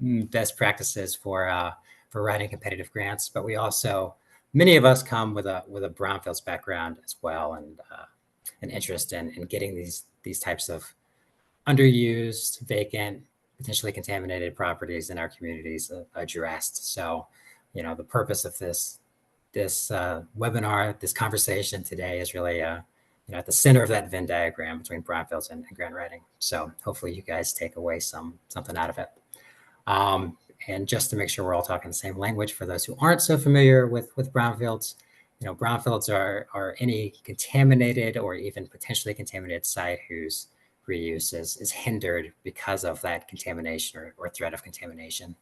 best practices for writing competitive grants. But we also, many of us come with a brownfields background as well, and an interest in getting these types of underused, vacant, potentially contaminated properties in our communities addressed. So, the purpose of this webinar, this conversation today is really at the center of that Venn diagram between brownfields and grant writing. So hopefully you guys take away something out of it. And just to make sure we're all talking the same language, for those who aren't so familiar with brownfields, brownfields are any contaminated or even potentially contaminated site whose reuse is hindered because of that contamination or threat of contamination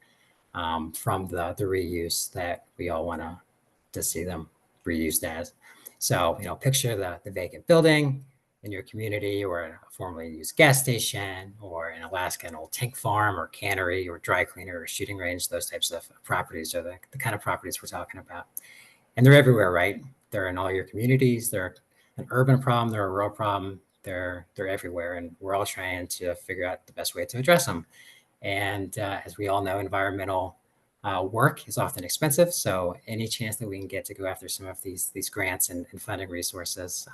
from the reuse that we all want to see them reused as. So, picture the vacant building in your community, or a formerly used gas station, or in Alaska, an old tank farm or cannery or dry cleaner or shooting range. Those types of properties are the kind of properties we're talking about. And they're everywhere, right? They're in all your communities. They're an urban problem. They're a rural problem. They're everywhere. And we're all trying to figure out the best way to address them. And as we all know, environmental work is often expensive. So any chance that we can get to go after some of these grants and funding resources,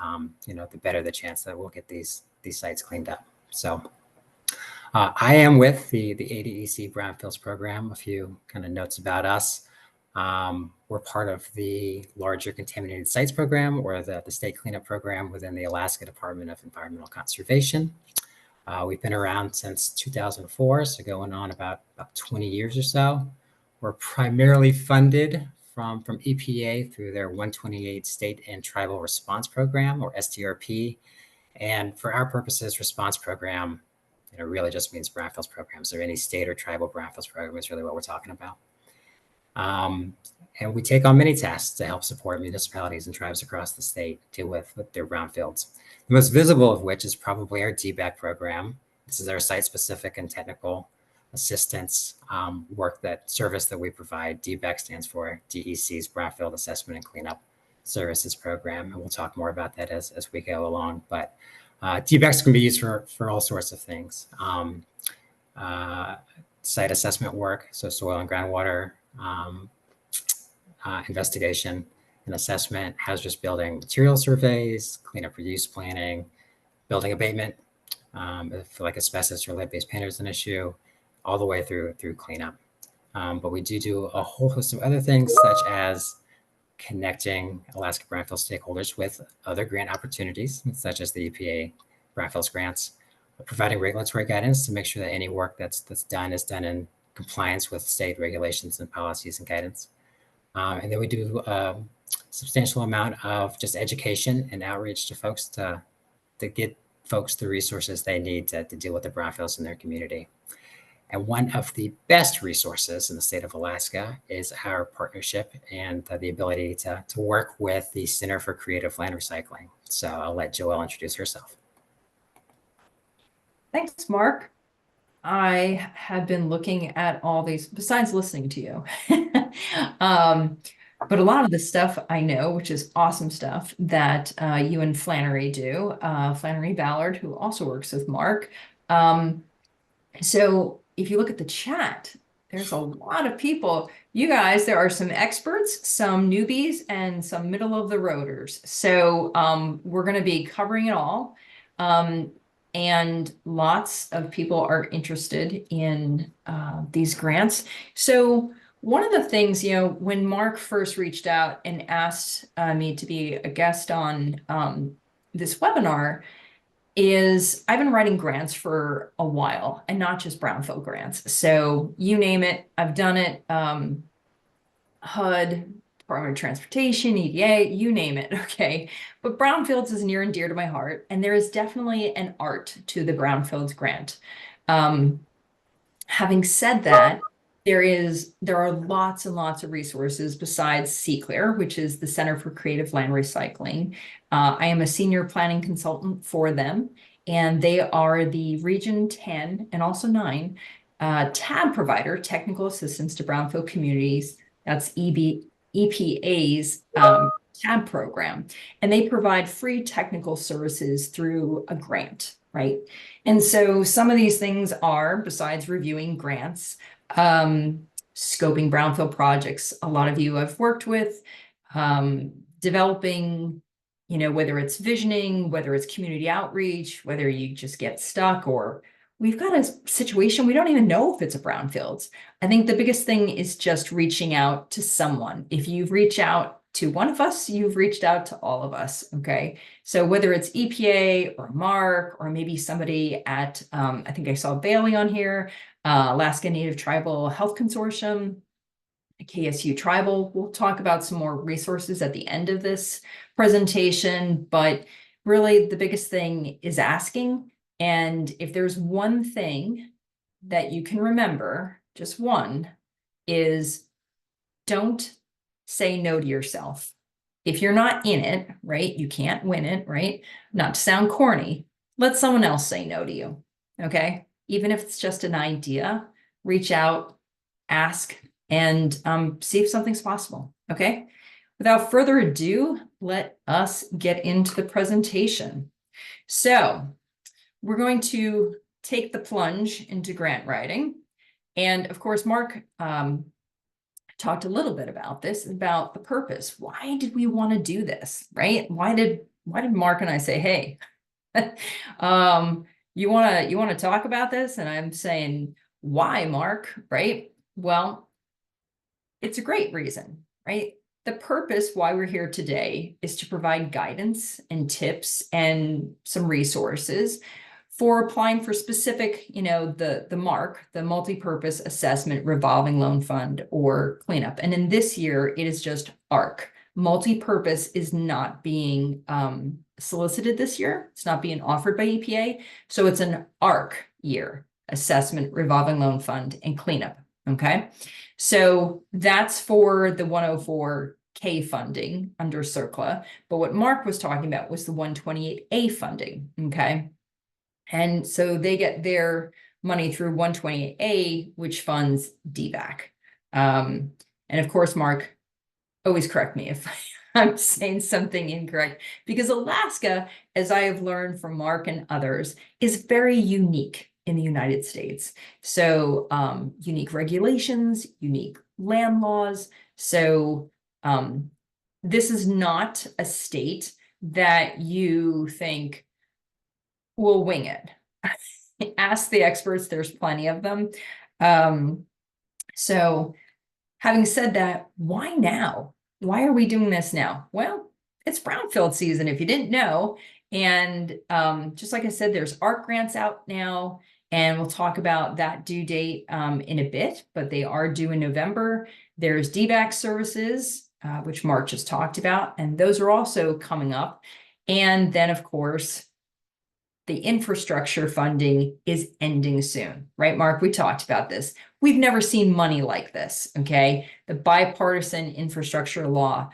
the better the chance that we'll get these sites cleaned up. So I am with the ADEC Brownfields program. A few kind of notes about us. We're part of the larger contaminated sites program, or the state cleanup program within the Alaska Department of Environmental Conservation. We've been around since 2004, so going on about 20 years or so. We're primarily funded from EPA through their 128 State and Tribal Response Program, or STRP. And for our purposes, response program, really just means brownfields programs. So any state or tribal brownfields program is really what we're talking about. And we take on many tasks to help support municipalities and tribes across the state deal with their brownfields. The most visible of which is probably our DBAC program. This is our site-specific and technical assistance service that we provide. DBAC stands for DEC's Brownfield Assessment and Cleanup Services Program, and we'll talk more about that as we go along. But DBACs can be used for all sorts of things. Site assessment work, so soil and groundwater investigation and assessment, hazardous building material surveys, cleanup reuse planning, building abatement, if like asbestos or lead-based paint is an issue, all the way through cleanup. But we do a whole host of other things, such as connecting Alaska Brownfield stakeholders with other grant opportunities, such as the EPA Brownfields grants, providing regulatory guidance to make sure that any work that's done is done in compliance with state regulations and policies and guidance. And then we do a substantial amount of just education and outreach to folks to get folks the resources they need to deal with the brownfields in their community. And one of the best resources in the state of Alaska is our partnership and the ability to work with the Center for Creative Land Recycling. So I'll let Joelle introduce herself. Thanks, Mark. I have been looking at all these, besides listening to you, but a lot of the stuff I know, which is awesome stuff that you and Flannery do, Flannery Ballard, who also works with Mark. So if you look at the chat, there's a lot of people. You guys, there are some experts, some newbies, and some middle of the roaders. So we're going to be covering it all. And lots of people are interested in these grants. So one of the things, when Mark first reached out and asked me to be a guest on this webinar, is I've been writing grants for a while, and not just brownfield grants. So you name it, I've done it. HUD, Department of Transportation, EDA, you name it, okay? But brownfields is near and dear to my heart, and there is definitely an art to the brownfields grant. Having said that, there are lots and lots of resources besides CCLR, which is the Center for Creative Land Recycling. I am a senior planning consultant for them, and they are the Region 10 and also 9 TAB provider, Technical Assistance to Brownfield Communities. That's EPA's TAB program, and they provide free technical services through a grant, right? And so some of these things are, besides reviewing grants, scoping brownfield projects. A lot of you I've worked with, developing, whether it's visioning, whether it's community outreach, whether you just get stuck, or we've got a situation we don't even know if it's a brownfields. I think the biggest thing is just reaching out to someone. If you reach out to one of us, you've reached out to all of us, okay? So whether it's EPA or Marc, or maybe somebody at, I think I saw Bailey on here, Alaska Native Tribal Health Consortium, KSU Tribal. We'll talk about some more resources at the end of this presentation, but really the biggest thing is asking. And if there's one thing that you can remember, just one, is don't say no to yourself. If you're not in it, right, you can't win it, right? Not to sound corny, let someone else say no to you, okay? Even if it's just an idea, reach out, ask, and see if something's possible, okay? Without further ado, let us get into the presentation. So we're going to take the plunge into grant writing. And of course, Marc talked a little bit about this, about the purpose. Why did we want to do this, right? Why did Marc and I say, hey, you want to talk about this? And I'm saying, why, Marc, right? Well, it's a great reason, right? The purpose why we're here today is to provide guidance and tips and some resources for applying for specific, the Marc, the multi-purpose assessment revolving loan fund or cleanup. And in this year, it is just ARC. Multi-purpose is not being solicited this year. It's not being offered by EPA. So it's an ARC year, assessment revolving loan fund and cleanup. Okay. So that's for the 104K funding under CERCLA. But what Marc was talking about was the 128A funding. Okay. And so they get their money through 128A, which funds DVAC. And of course, Marc, always correct me if I'm saying something incorrect, because Alaska, as I have learned from Marc and others, is very unique in the United States. So unique regulations, unique land laws. So this is not a state that you think, we'll wing it. Ask the experts, there's plenty of them. So having said that, why now? Why are we doing this now? Well, it's brownfield season, if you didn't know. And just like I said, there's ARC grants out now, and we'll talk about that due date in a bit, but they are due in November. There's DVAC services, which Marc just talked about, and those are also coming up. And then, of course, the infrastructure funding is ending soon, right, Marc? We talked about this. We've never seen money like this, okay? The bipartisan infrastructure law,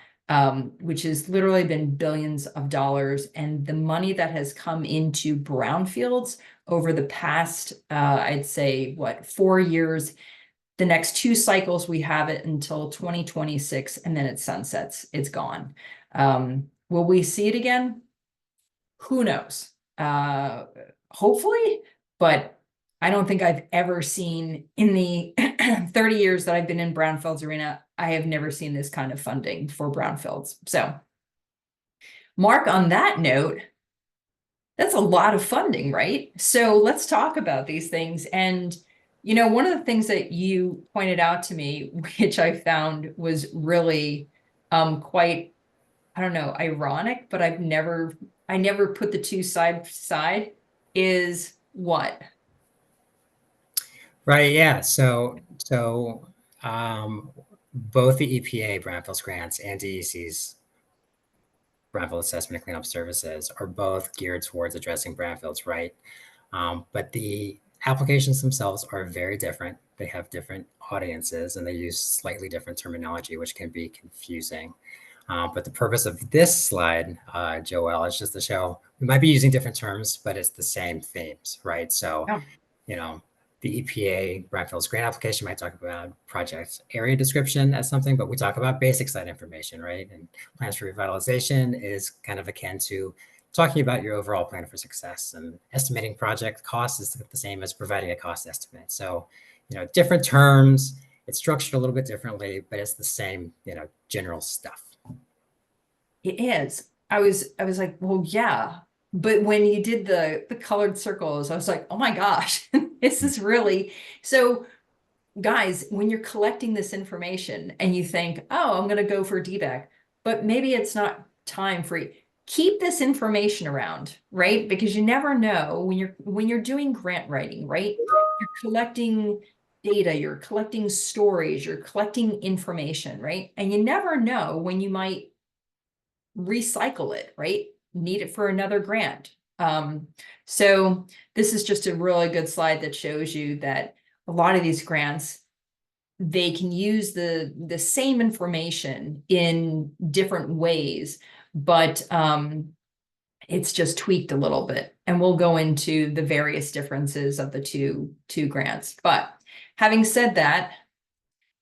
which has literally been billions of dollars, and the money that has come into brownfields over the past, I'd say, 4 years. The next 2 cycles, we have it until 2026, and then it sunsets. It's gone. Will we see it again? Who knows? Hopefully, but I don't think I've ever seen in the 30 years that I've been in brownfields arena, I have never seen this kind of funding for brownfields. So Marc, on that note, that's a lot of funding, right? So let's talk about these things. And, one of the things that you pointed out to me, which I found was really quite, I don't know, ironic, but I never put the two side to side, is what? Right. Yeah. So both the EPA brownfields grants and DEC's brownfield assessment and cleanup services are both geared towards addressing brownfields, right? But the applications themselves are very different. They have different audiences and they use slightly different terminology, which can be confusing. But the purpose of this slide, Joelle, is just to show we might be using different terms, but it's the same themes, right? So, the EPA brownfields grant application might talk about project area description as something, but we talk about basic site information, right? And plans for revitalization is kind of akin to talking about your overall plan for success, and estimating project costs is the same as providing a cost estimate. So different terms. It's structured a little bit differently, but it's the same, general stuff. It is. I was like, well, yeah. But when you did the colored circles, I was like, oh my gosh, this is really so. Guys, when you're collecting this information and you think, oh, I'm going to go for DBAC, but maybe it's not time for you. Keep this information around, right? Because you never know when you're doing grant writing, right? You're collecting data, you're collecting stories, you're collecting information, right? And you never know when you might recycle it, right? Need it for another grant. So this is just a really good slide that shows you that a lot of these grants, they can use the same information in different ways, but it's just tweaked a little bit. And we'll go into the various differences of the two grants. But having said that,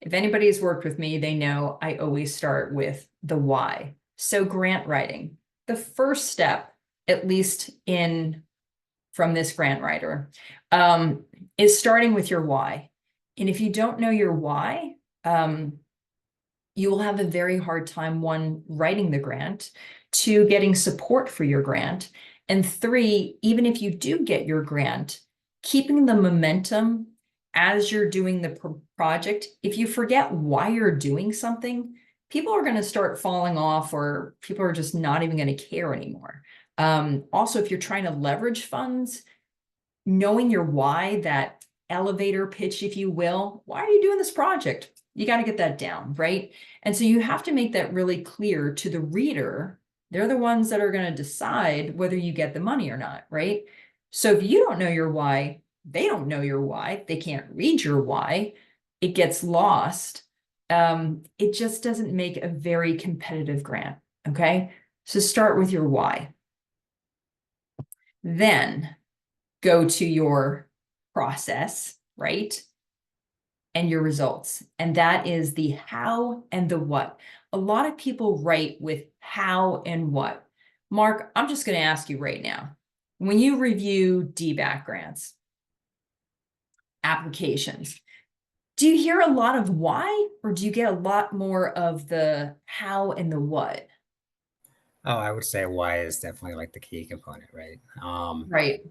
if anybody's worked with me, they know I always start with the why. So grant writing, the first step, at least from this grant writer, is starting with your why. And if you don't know your why, you will have a very hard time, one, writing the grant, two, getting support for your grant, and three, even if you do get your grant, keeping the momentum as you're doing the project. If you forget why you're doing something, people are going to start falling off, or people are just not even going to care anymore. Also, if you're trying to leverage funds, knowing your why, that elevator pitch, if you will, why are you doing this project? You got to get that down, right? And so you have to make that really clear to the reader. They're the ones that are going to decide whether you get the money or not, right? So if you don't know your why, they don't know your why, they can't read your why, it gets lost. It just doesn't make a very competitive grant, okay? So start with your why. Then go to your process, right? And your results. And that is the how and the what. A lot of people write with how and what. Marc, I'm just going to ask you right now, when you review DBAC grants, applications, do you hear a lot of why, or do you get a lot more of the how and the what? Oh, I would say why is definitely like the key component, right? Right.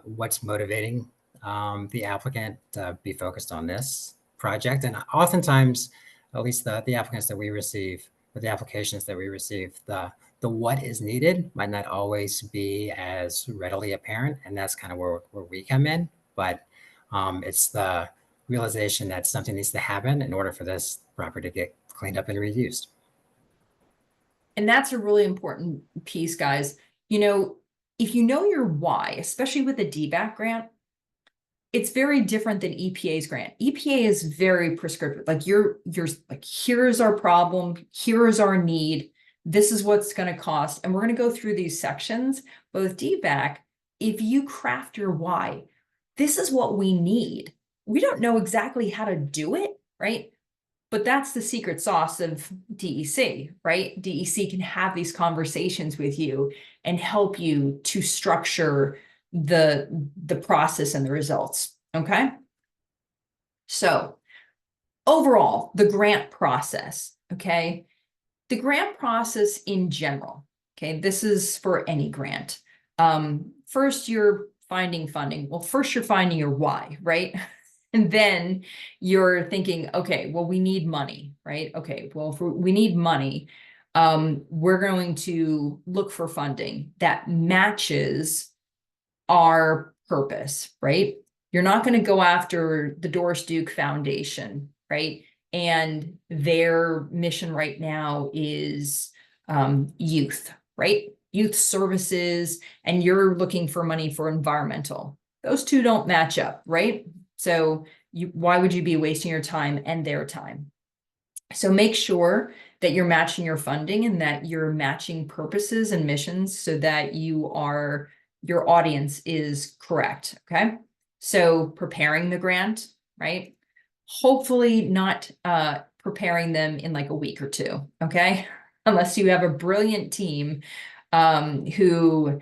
What's motivating the applicant to be focused on this project? And oftentimes, at least the applicants that we receive, or the applications that we receive, the what is needed might not always be as readily apparent, and that's kind of where we come in. But it's the realization that something needs to happen in order for this property to get cleaned up and reused. And that's a really important piece, guys. If you know your why, especially with a DBAC grant, it's very different than EPA's grant. EPA is very prescriptive. Like you're like, here's our problem, here is our need, this is what's going to cost. And we're going to go through these sections. But with DBAC, if you craft your why, this is what we need. We don't know exactly how to do it, right? But that's the secret sauce of DEC, right? DEC can have these conversations with you and help you to structure the process and the results, okay? So overall, the grant process, okay? The grant process in general, okay? This is for any grant. First, you're finding funding. Well, first you're finding your why, right? And then you're thinking, okay, well, we need money, right? Okay, well, if we need money, we're going to look for funding that matches our purpose, right? You're not going to go after the Doris Duke Foundation, right? And their mission right now is youth, right? Youth services, and you're looking for money for environmental. Those two don't match up, right? So why would you be wasting your time and their time? So make sure that you're matching your funding and that you're matching purposes and missions so that your audience is correct, okay? So preparing the grant, right? Hopefully not preparing them in like a week or two, okay? Unless you have a brilliant team who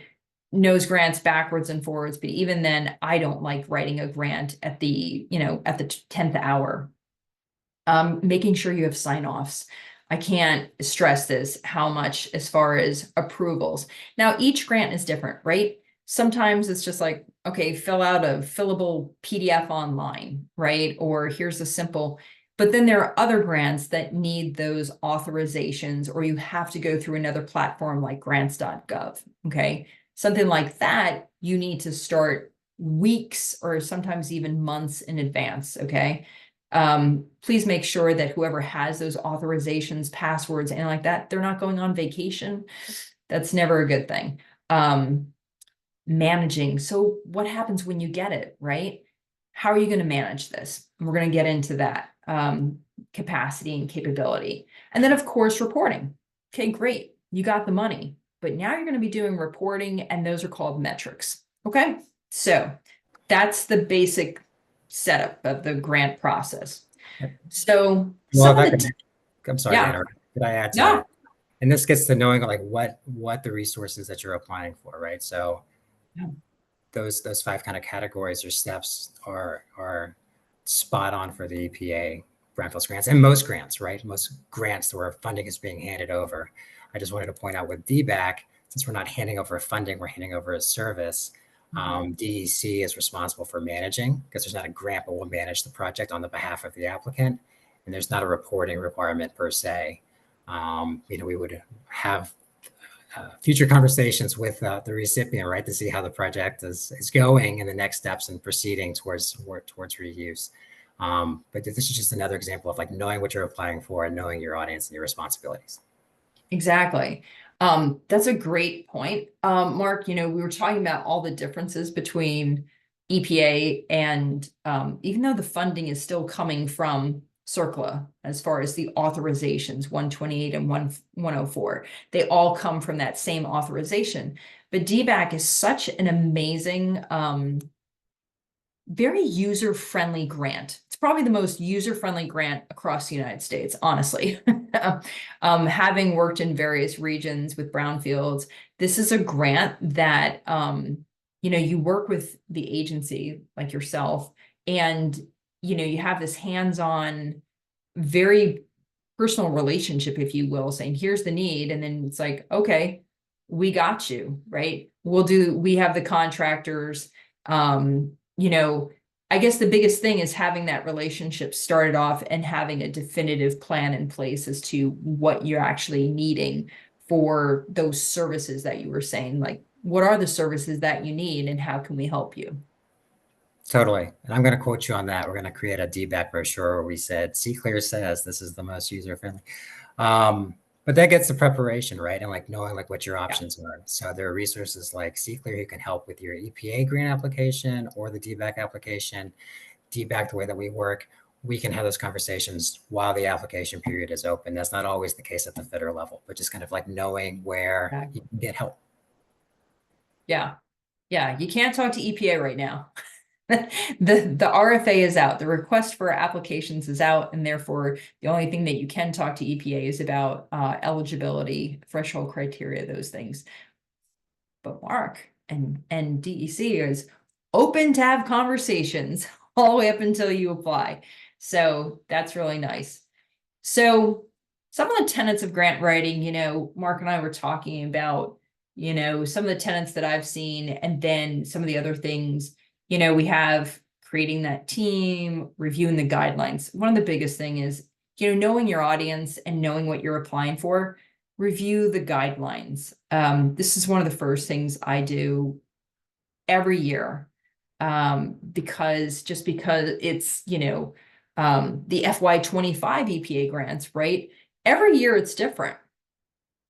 knows grants backwards and forwards, but even then, I don't like writing a grant at the, at the 10th hour. Making sure you have sign-offs. I can't stress this how much as far as approvals. Now, each grant is different, right? Sometimes it's just like, okay, fill out a fillable PDF online, right? Or here's a simple, but then there are other grants that need those authorizations, or you have to go through another platform like grants.gov, okay? Something like that, you need to start weeks or sometimes even months in advance, okay? Please make sure that whoever has those authorizations, passwords, and like that, they're not going on vacation. That's never a good thing. Managing. So what happens when you get it, right? How are you going to manage this? And we're going to get into that capacity and capability. And then, of course, reporting. Okay, great. You got the money, but now you're going to be doing reporting, and those are called metrics. Okay, so that's the basic setup of the grant process. So Well, some of the, I'm sorry to interrupt. Could I add to no, that? And this gets to knowing like what the resources that you're applying for, right? So those 5 kind of categories or steps are spot on for the EPA Brownfields grants and most grants, right? Most grants where funding is being handed over. I just wanted to point out with DBAC, since we're not handing over funding, we're handing over a service. DEC is responsible for managing, because there's not a grant, but we'll manage the project on the behalf of the applicant. And there's not a reporting requirement per se. We would have future conversations with the recipient, right, to see how the project is going and the next steps and proceeding towards reuse. But this is just another example of like knowing what you're applying for and knowing your audience and your responsibilities. exactly. That's a great point. Mark, we were talking about all the differences between EPA and even though the funding is still coming from CERCLA, as far as the authorizations, 128 and 104, they all come from that same authorization. But DBAC is such an amazing, very user-friendly grant. It's probably the most user-friendly grant across the United States, honestly. Having worked in various regions with Brownfields, this is a grant that, you work with the agency like yourself, and, you have this hands-on, very personal relationship, if you will, saying, here's the need. And then it's like, okay, we got you, right? We have the contractors, I guess the biggest thing is having that relationship started off and having a definitive plan in place as to what you're actually needing for those services that you were saying. Like, what are the services that you need and how can we help you? Totally. And I'm going to quote you on that. We're going to create a DBAC brochure where we said, CCLR says this is the most user-friendly. But that gets the preparation, right? And like knowing like what your options are. So there are resources like CCLR who can help with your EPA grant application or the DBAC application. DBAC, the way that we work, we can have those conversations while the application period is open. That's not always the case at the federal level, but just kind of like knowing where you can get help. Yeah. Yeah. You can't talk to EPA right now. The RFA is out, the request for applications is out, and therefore the only thing that you can talk to EPA is about eligibility, threshold criteria, those things. But Marc and DEC is open to have conversations all the way up until you apply. So that's really nice. So some of the tenets of grant writing, Marc and I were talking about, some of the tenets that I've seen, and then some of the other things. We have creating that team, reviewing the guidelines. One of the biggest thing is, knowing your audience and knowing what you're applying for, review the guidelines. This is one of the first things I do every year, because it's, the FY25 EPA grants, right? Every year it's different.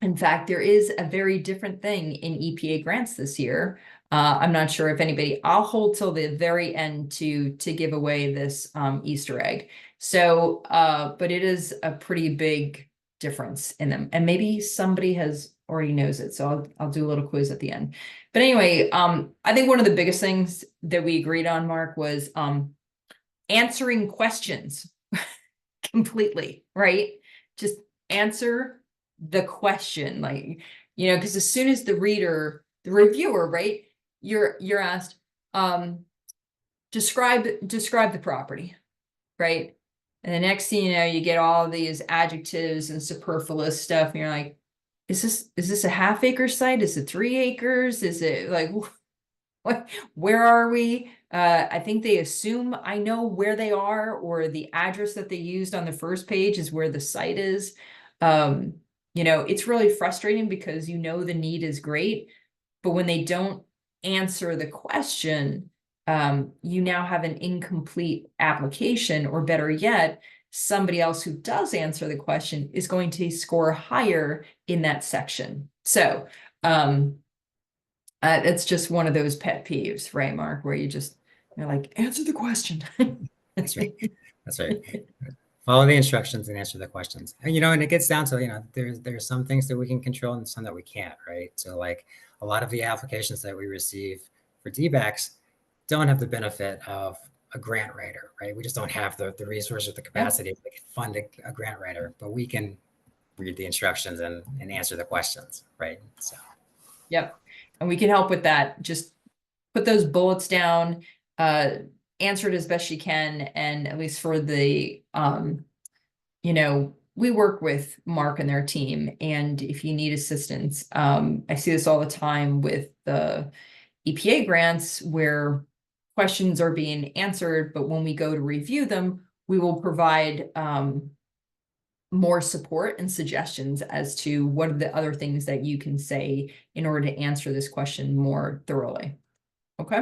In fact, there is a very different thing in EPA grants this year. I'm not sure if I'll hold till the very end to give away this Easter egg. So, but it is a pretty big difference in them. And maybe somebody already knows it. So I'll do a little quiz at the end. But anyway, I think one of the biggest things that we agreed on, Marc, was answering questions completely, right? Just answer the question, because as soon as the reader the reviewer, right? You're asked, describe the property, right? And the next thing you know, you get all these adjectives and superfluous stuff, and you're like, is this a half-acre site? Is it 3 acres? Is it like what, where are we? I think they assume I know where they are, or the address that they used on the first page is where the site is. It's really frustrating because the need is great, but when they don't answer the question, you now have an incomplete application, or better yet, somebody else who does answer the question is going to score higher in that section. So it's just one of those pet peeves, right, Mark, where you're like, answer the question. That's right. That's right. Follow the instructions and answer the questions. And it gets down to, there's some things that we can control and some that we can't, right? So like a lot of the applications that we receive for DBACs don't have the benefit of a grant writer, right? We just don't have the resource or the capacity to fund a grant writer, but we can read the instructions and answer the questions, right? So. Yep. And we can help with that. Just put those bullets down, answer it as best you can. And at least for the, we work with Marc and their team. And if you need assistance, I see this all the time with the EPA grants where questions are being answered, but when we go to review them, we will provide more support and suggestions as to what are the other things that you can say in order to answer this question more thoroughly. Okay.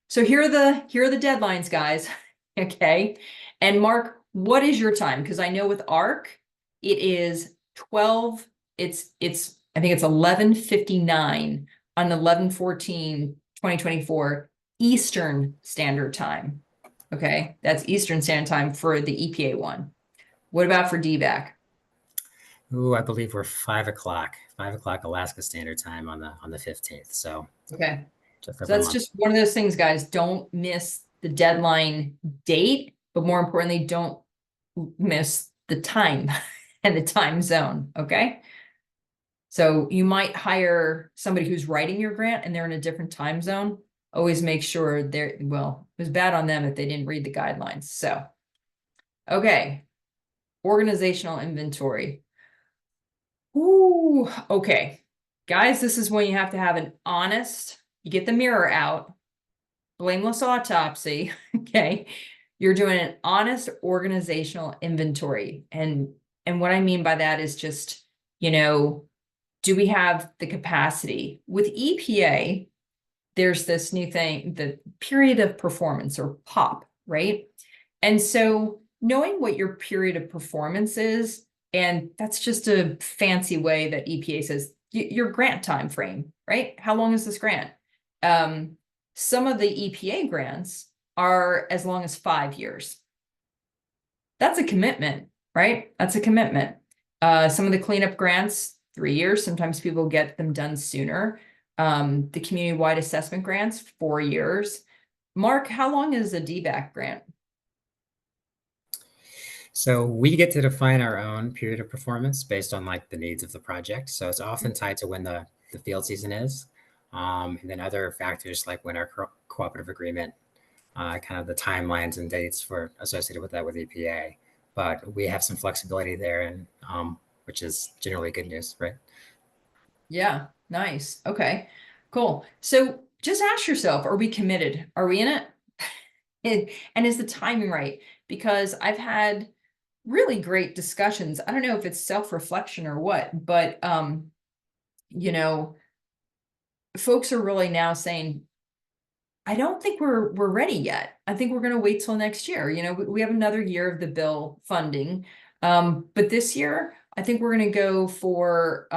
So here are the deadlines, guys. Okay. And Marc, what is your time? Because I know with ARC, it is 12. I think it's 11:59 on 11/14/2024 Eastern Standard Time. Okay. That's Eastern Standard Time for the EPA one. What about for DBAC? Ooh, I believe we're 5 o'clock Alaska Standard Time on the 15th. So okay. So that's just one of those things, guys. Don't miss the deadline date, but more importantly, don't miss the time and the time zone. Okay. So you might hire somebody who's writing your grant and they're in a different time zone. Always make sure it was bad on them if they didn't read the guidelines. So, okay. Organizational inventory. Ooh, okay. Guys, this is when you have to have an honest, you get the mirror out, blameless autopsy, okay? You're doing an honest organizational inventory. And what I mean by that is just, do we have the capacity? With EPA, there's this new thing, the period of performance, or POP, right? And so knowing what your period of performance is, and that's just a fancy way that EPA says your grant time frame, right? How long is this grant? Some of the EPA grants are as long as 5 years. That's a commitment, right? That's a commitment. Some of the cleanup grants, 3 years. Sometimes people get them done sooner. The community-wide assessment grants, 4 years. Marc, how long is a DBAC grant? So we get to define our own period of performance based on like the needs of the project. So it's often tied to when the field season is. And then other factors like when our cooperative agreement, kind of the timelines and dates for associated with that with EPA. But we have some flexibility there, and which is generally good news, right? Yeah, nice. Okay, cool. So just ask yourself, are we committed? Are we in it? And is the timing right? Because I've had really great discussions. I don't know if it's self-reflection or what, but folks are really now saying, I don't think we're ready yet. I think we're going to wait till next year. We have another year of the bill funding. But this year, I think we're going to go for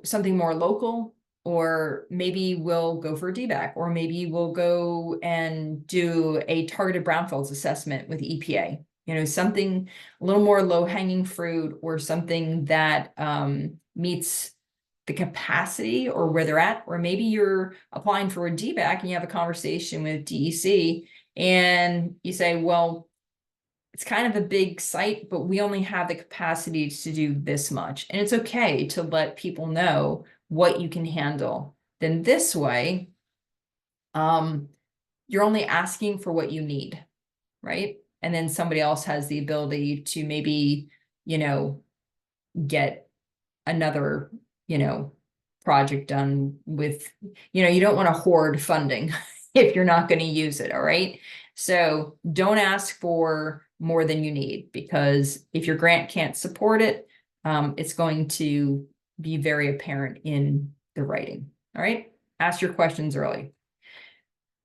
something more local, or maybe we'll go for a DBAC, or maybe we'll go and do a targeted brownfields assessment with EPA. Something a little more low-hanging fruit, or something that meets the capacity or where they're at. Or maybe you're applying for a DBAC and you have a conversation with DEC and you say, well, it's kind of a big site, but we only have the capacity to do this much. And it's okay to let people know what you can handle, then this way, you're only asking for what you need, right? And then somebody else has the ability to maybe, you know, get another, you know, project done with, you know, you don't want to hoard funding if you're not going to use it. All right. So don't ask for more than you need, because if your grant can't support it, it's going to be very apparent in the writing. All right. Ask your questions early.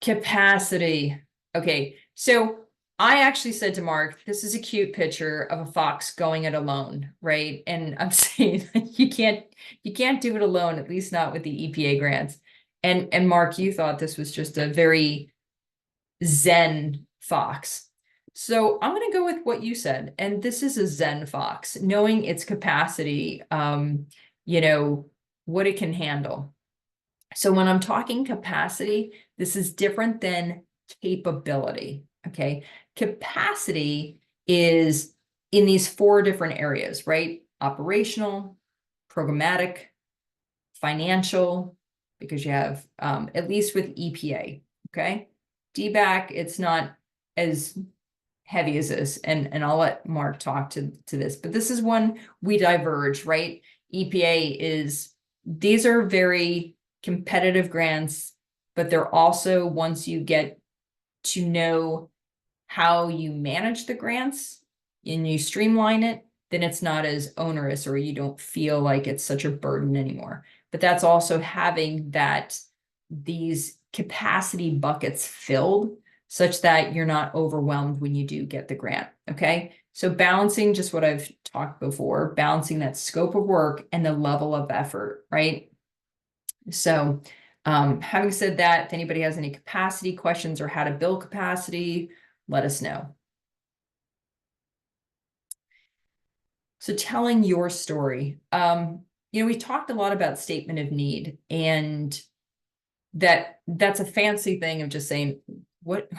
Capacity. Okay. So I actually said to Mark, this is a cute picture of a fox going it alone, right? And I'm saying you can't do it alone, at least not with the EPA grants. And Mark, you thought this was just a very zen fox. So I'm going to go with what you said. And this is a zen fox, knowing its capacity, you know, what it can handle. So when I'm talking capacity, this is different than capability. Okay. Capacity is in these 4 different areas, right? Operational, programmatic, financial, because you have, at least with EPA, okay? DBAC, it's not as heavy as this, and I'll let Mark talk to this, but this is one we diverge, right? EPA is, these are very competitive grants, but they're also, once you get to know how you manage the grants and you streamline it, then it's not as onerous, or you don't feel like it's such a burden anymore. But that's also having these capacity buckets filled such that you're not overwhelmed when you do get the grant. Okay. So balancing just what I've talked before, balancing that scope of work and the level of effort, right? So having said that, if anybody has any capacity questions or how to build capacity, let us know. So telling your story, you know, we talked a lot about statement of need, and that's a fancy thing of just saying, what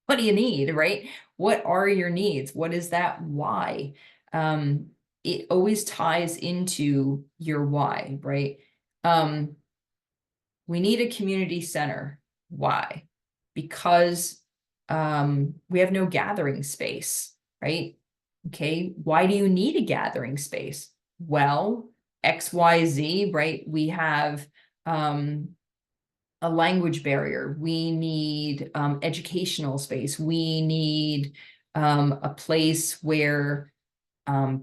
do you need, right? What are your needs? What is that why? It always ties into your why, right? We need a community center. Why? Because we have no gathering space, right? Okay, why do you need a gathering space? Well, XYZ, right? We have a language barrier. We need educational space. We need a place where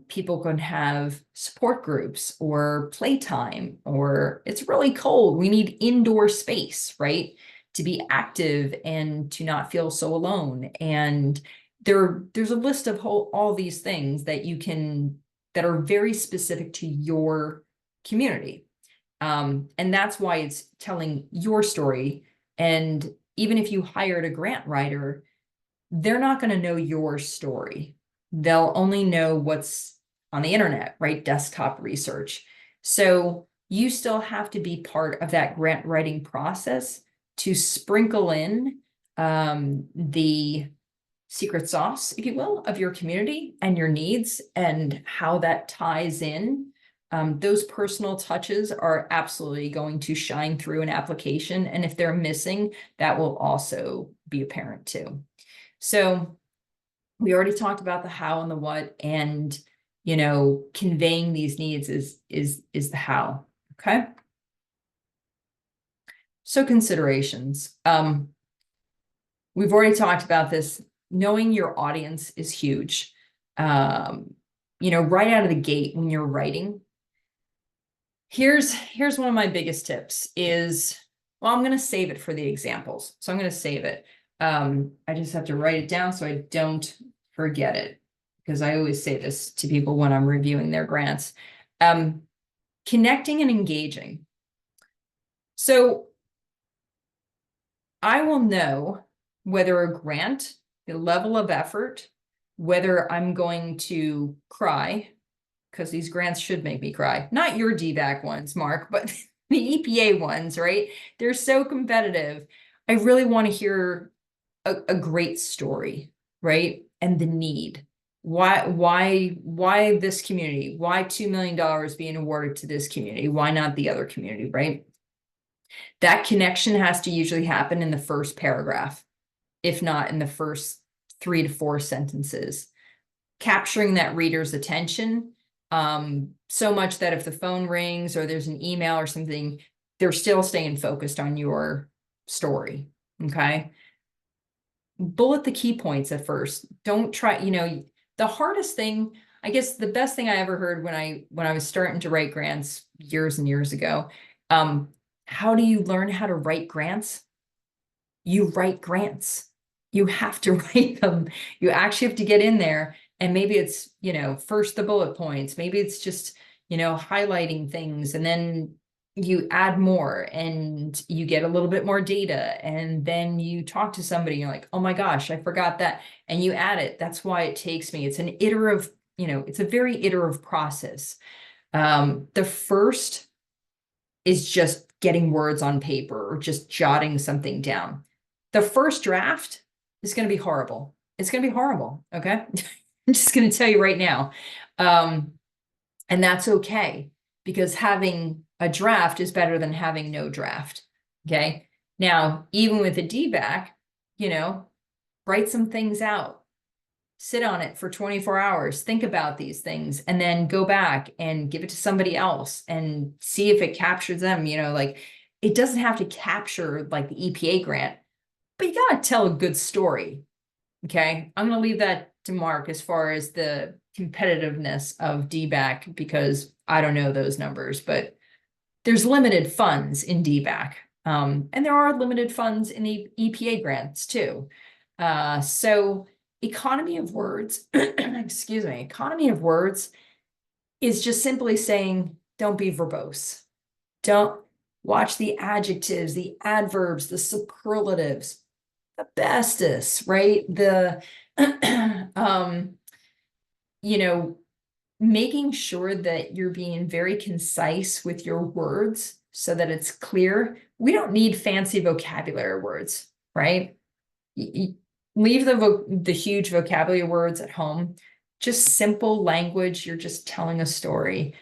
people can have support groups or playtime, or it's really cold. We need indoor space, right? To be active and to not feel so alone. And there's a list of all these things that you can, that are very specific to your community. And that's why it's telling your story. And even if you hired a grant writer, they're not going to know your story. They'll only know what's on the internet, right? Desktop research. So you still have to be part of that grant writing process to sprinkle in the secret sauce, if you will, of your community and your needs and how that ties in. Those personal touches are absolutely going to shine through an application. And if they're missing, that will also be apparent too. So we already talked about the how and the what, and, you know, conveying these needs is the how. Okay. So considerations. We've already talked about this. Knowing your audience is huge. You know, right out of the gate when you're writing, here's one of my biggest tips is, well, I'm going to save it for the examples. So I'm going to save it. I just have to write it down so I don't forget it, because I always say this to people when I'm reviewing their grants. Connecting and engaging. So I will know whether a grant, the level of effort, whether I'm going to cry, because these grants should make me cry. Not your DBAC ones, Mark, but the EPA ones, right? They're so competitive. I really want to hear a great story, right? And the need. Why this community? Why $2 million being awarded to this community? Why not the other community, right? That connection has to usually happen in the first paragraph, if not in the first 3 to 4 sentences. Capturing that reader's attention, so much that if the phone rings or there's an email or something, they're still staying focused on your story, okay? Bullet the key points at first. Don't try, the hardest thing, I guess the best thing I ever heard when I was starting to write grants years and years ago, how do you learn how to write grants? You write grants. You have to write them. You actually have to get in there, and maybe it's, first the bullet points, maybe it's just, highlighting things, and then you add more and you get a little bit more data, and then you talk to somebody and you're like, oh my gosh, I forgot that, and you add it. That's why it takes me, it's an iterative, it's a very iterative process. The first is just getting words on paper or just jotting something down. The first draft is going to be horrible. It's going to be horrible. Okay. I'm just going to tell you right now. And that's okay, because having a draft is better than having no draft. Okay. Now, even with a DBAC, write some things out, sit on it for 24 hours, think about these things, and then go back and give it to somebody else and see if it captures them. Like, it doesn't have to capture like the EPA grant, but you got to tell a good story. Okay. I'm going to leave that to Marc as far as the competitiveness of DBAC, because I don't know those numbers, but there's limited funds in DBAC. And there are limited funds in the EPA grants too. So economy of words, excuse me, economy of words is just simply saying, don't be verbose. Don't watch the adjectives, the adverbs, the superlatives, the bestest, right? The, making sure that you're being very concise with your words so that it's clear. We don't need fancy vocabulary words, right? Leave the huge vocabulary words at home. Just simple language, you're just telling a story,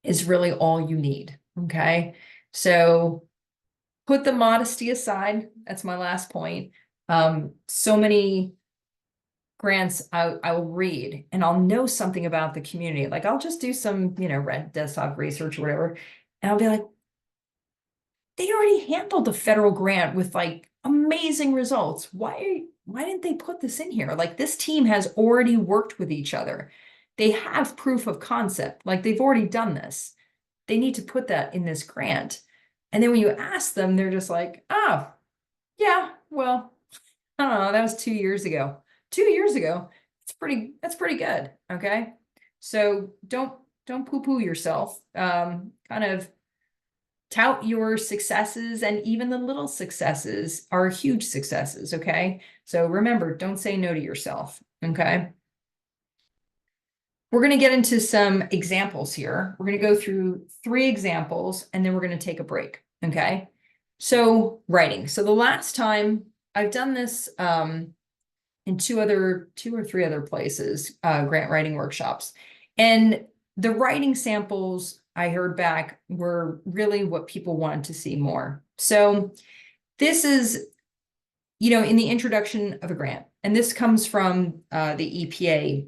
is really all you need, okay? So put the modesty aside. That's my last point. So many grants I will read and I'll know something about the community. Like, I'll just do some, red desktop research or whatever. And I'll be like, they already handled the federal grant with like amazing results. Why didn't they put this in here? Like, this team has already worked with each other. They have proof of concept. Like, they've already done this. They need to put that in this grant. And then when you ask them, they're just like, oh, yeah, well, I don't know. That was 2 years ago. 2 years ago, that's pretty good. Okay. So don't poo-poo yourself. Kind of tout your successes, and even the little successes are huge successes. Okay. So remember, don't say no to yourself. Okay. We're going to get into some examples here. We're going to go through 3 examples and then we're going to take a break. Okay. So writing. So the last time I've done this, in 2 or 3 other places, grant writing workshops. And the writing samples I heard back were really what people wanted to see more. So this is, in the introduction of a grant, and this comes from the EPA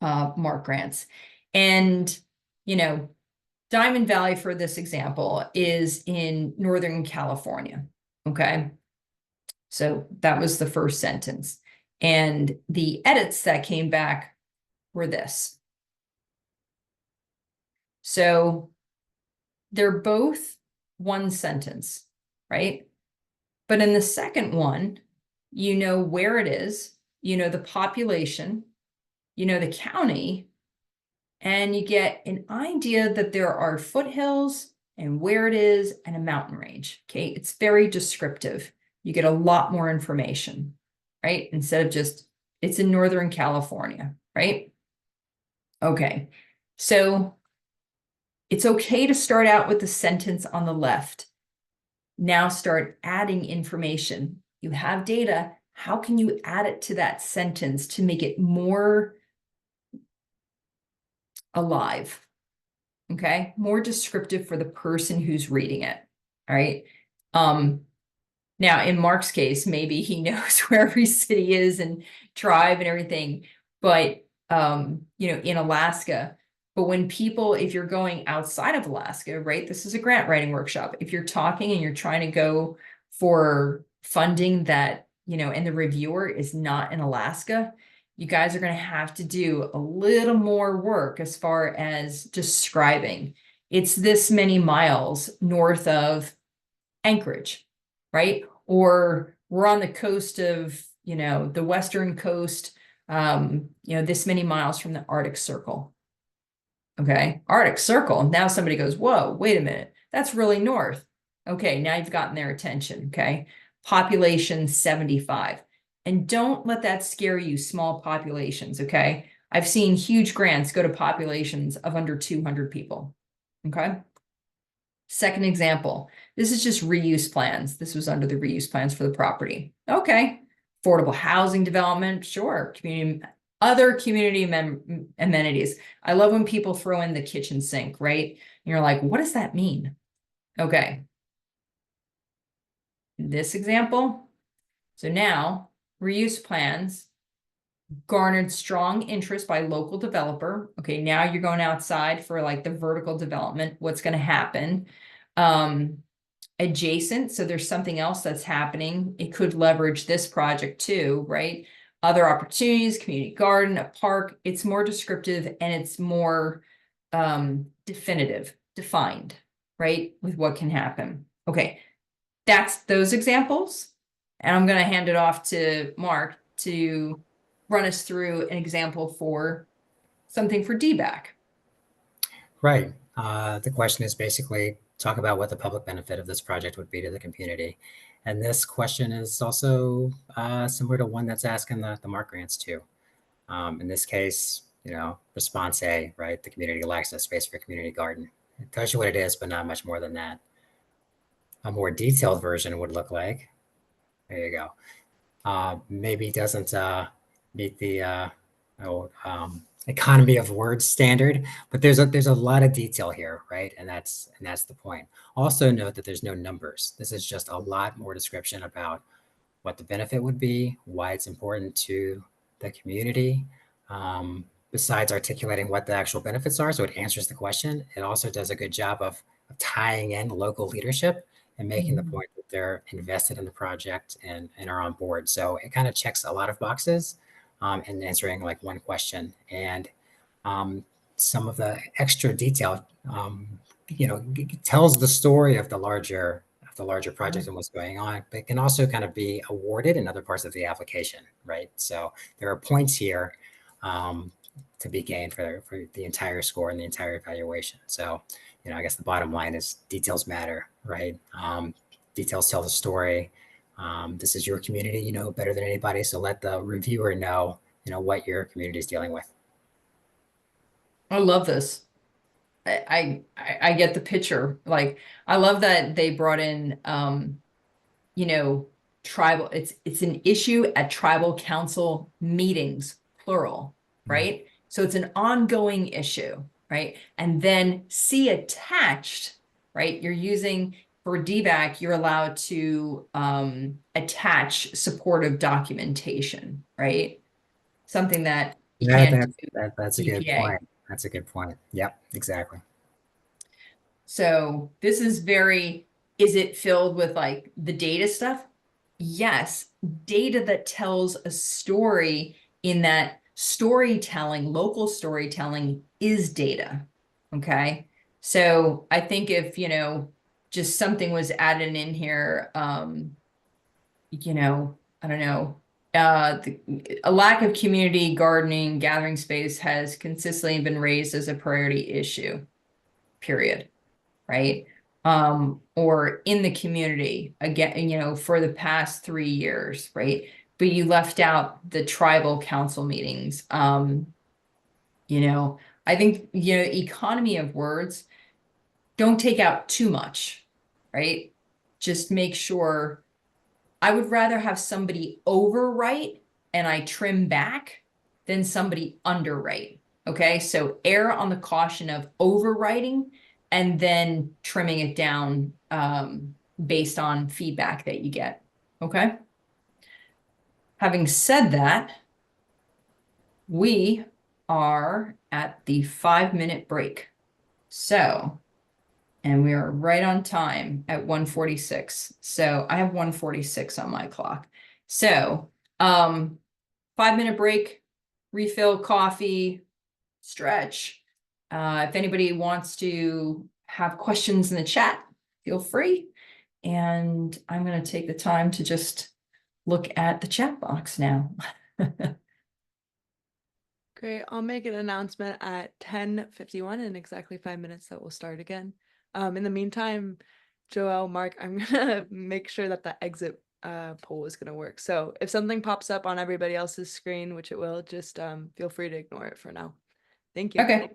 Marc grants. And, Diamond Valley, for this example, is in Northern California. Okay. So that was the first sentence. And the edits that came back were this. So they're both one sentence, right? But in the second one, where it is, the population, the county, and you get an idea that there are foothills and where it is and a mountain range. Okay. It's very descriptive. You get a lot more information, right? Instead of just, it's in Northern California, right? Okay. So it's okay to start out with the sentence on the left. Now start adding information. You have data. how can you add it to that sentence to make it more alive? Okay, more descriptive for the person who's reading it. All right. Now in Mark's case, maybe he knows where every city is and tribe and everything, but in Alaska. But when people, if you're going outside of Alaska, right, this is a grant writing workshop. If you're talking and you're trying to go for funding that, and the reviewer is not in Alaska, you guys are going to have to do a little more work as far as describing. It's this many miles north of Anchorage, right? Or we're on the coast of, the western coast, this many miles from the Arctic Circle. Okay, Arctic Circle. Now somebody goes, whoa, wait a minute. That's really north. Okay, now you've gotten their attention. Okay, population 75. And don't let that scare you, small populations. Okay, I've seen huge grants go to populations of under 200 people. Okay. Second example, this is just reuse plans. This was under the reuse plans for the property. Okay, affordable housing development, sure. Other community amenities. I love when people throw in the kitchen sink, right? And you're like, what does that mean? Okay. This example. So now reuse plans garnered strong interest by local developer. Okay, now you're going outside for like the vertical development. What's going to happen? Adjacent, so there's something else that's happening. It could leverage this project too, right? Other opportunities, community garden, a park. It's more descriptive and it's more definitive, defined, right? With what can happen. Okay, that's those examples. And I'm going to hand it off to Marc to run us through an example for something for DBAC. Right. The question is basically talk about what the public benefit of this project would be to the community. And this question is also similar to one that's asked in the Marc grants too. In this case, response A, right? The community lacks a space for a community garden. It tells you what it is, but not much more than that. A more detailed version would look like, there you go. Maybe doesn't meet the economy of words standard, but there's a lot of detail here, right? And that's the point. Also note that there's no numbers. This is just a lot more description about what the benefit would be, why it's important to the community. Besides articulating what the actual benefits are, so it answers the question, it also does a good job of tying in local leadership and making the point that they're invested in the project and are on board. So it kind of checks a lot of boxes in answering like one question. And some of the extra detail, tells the story of the larger project and what's going on, but it can also kind of be awarded in other parts of the application, right? So there are points here to be gained for the entire score and the entire evaluation. So, I guess the bottom line is details matter, right? Details tell the story. This is your community, you know better than anybody. So let the reviewer know, what your community is dealing with. I love this. I get the picture. Like, I love that they brought in, tribal. It's an issue at tribal council meetings, plural, right? So it's an ongoing issue, right? And then see attached, right? You're using for DBAC, you're allowed to attach supportive documentation, right? Something that you can't do. That's a good point. That's a good point. Yep, exactly. So this is is it filled with like the data stuff? Yes, data that tells a story, in that storytelling, local storytelling is data. Okay. So I think if, just something was added in here, I don't know, a lack of community gardening gathering space has consistently been raised as a priority issue, period. Right? Or in the community again, for the past 3 years, right? But you left out the tribal council meetings. I think, economy of words, don't take out too much, right? Just make sure I would rather have somebody overwrite and I trim back than somebody underwrite. Okay, so err on the caution of overwriting and then trimming it down based on feedback that you get. Okay. Having said that, we are at the 5-minute break. So, and we are right on time at 1:46. So I have 1:46 on my clock. So, 5-minute break, refill coffee, stretch. If anybody wants to have questions in the chat, feel free. And I'm going to take the time to just look at the chat box now. Great. I'll make an announcement at 10:51 in exactly 5 minutes that we'll start again. In the meantime, Joelle, Mark, I'm gonna make sure that the exit poll is gonna work. So if something pops up on everybody else's screen, which it will, just feel free to ignore it for now. Thank you. Okay.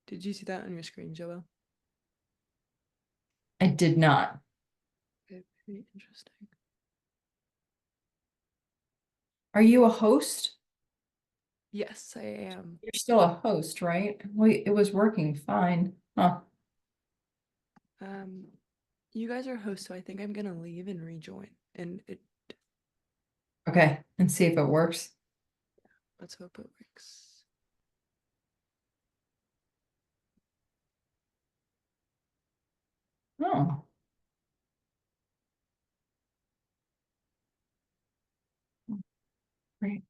Did you see that on your screen, Joelle? I did not. Okay, very interesting. Are you a host? Yes, I am. You're still a host, right? Wait, it was working fine. Huh. You guys are hosts, so I think I'm gonna leave and rejoin. And Okay, and see if it works. let's hope it works. Oh. Great.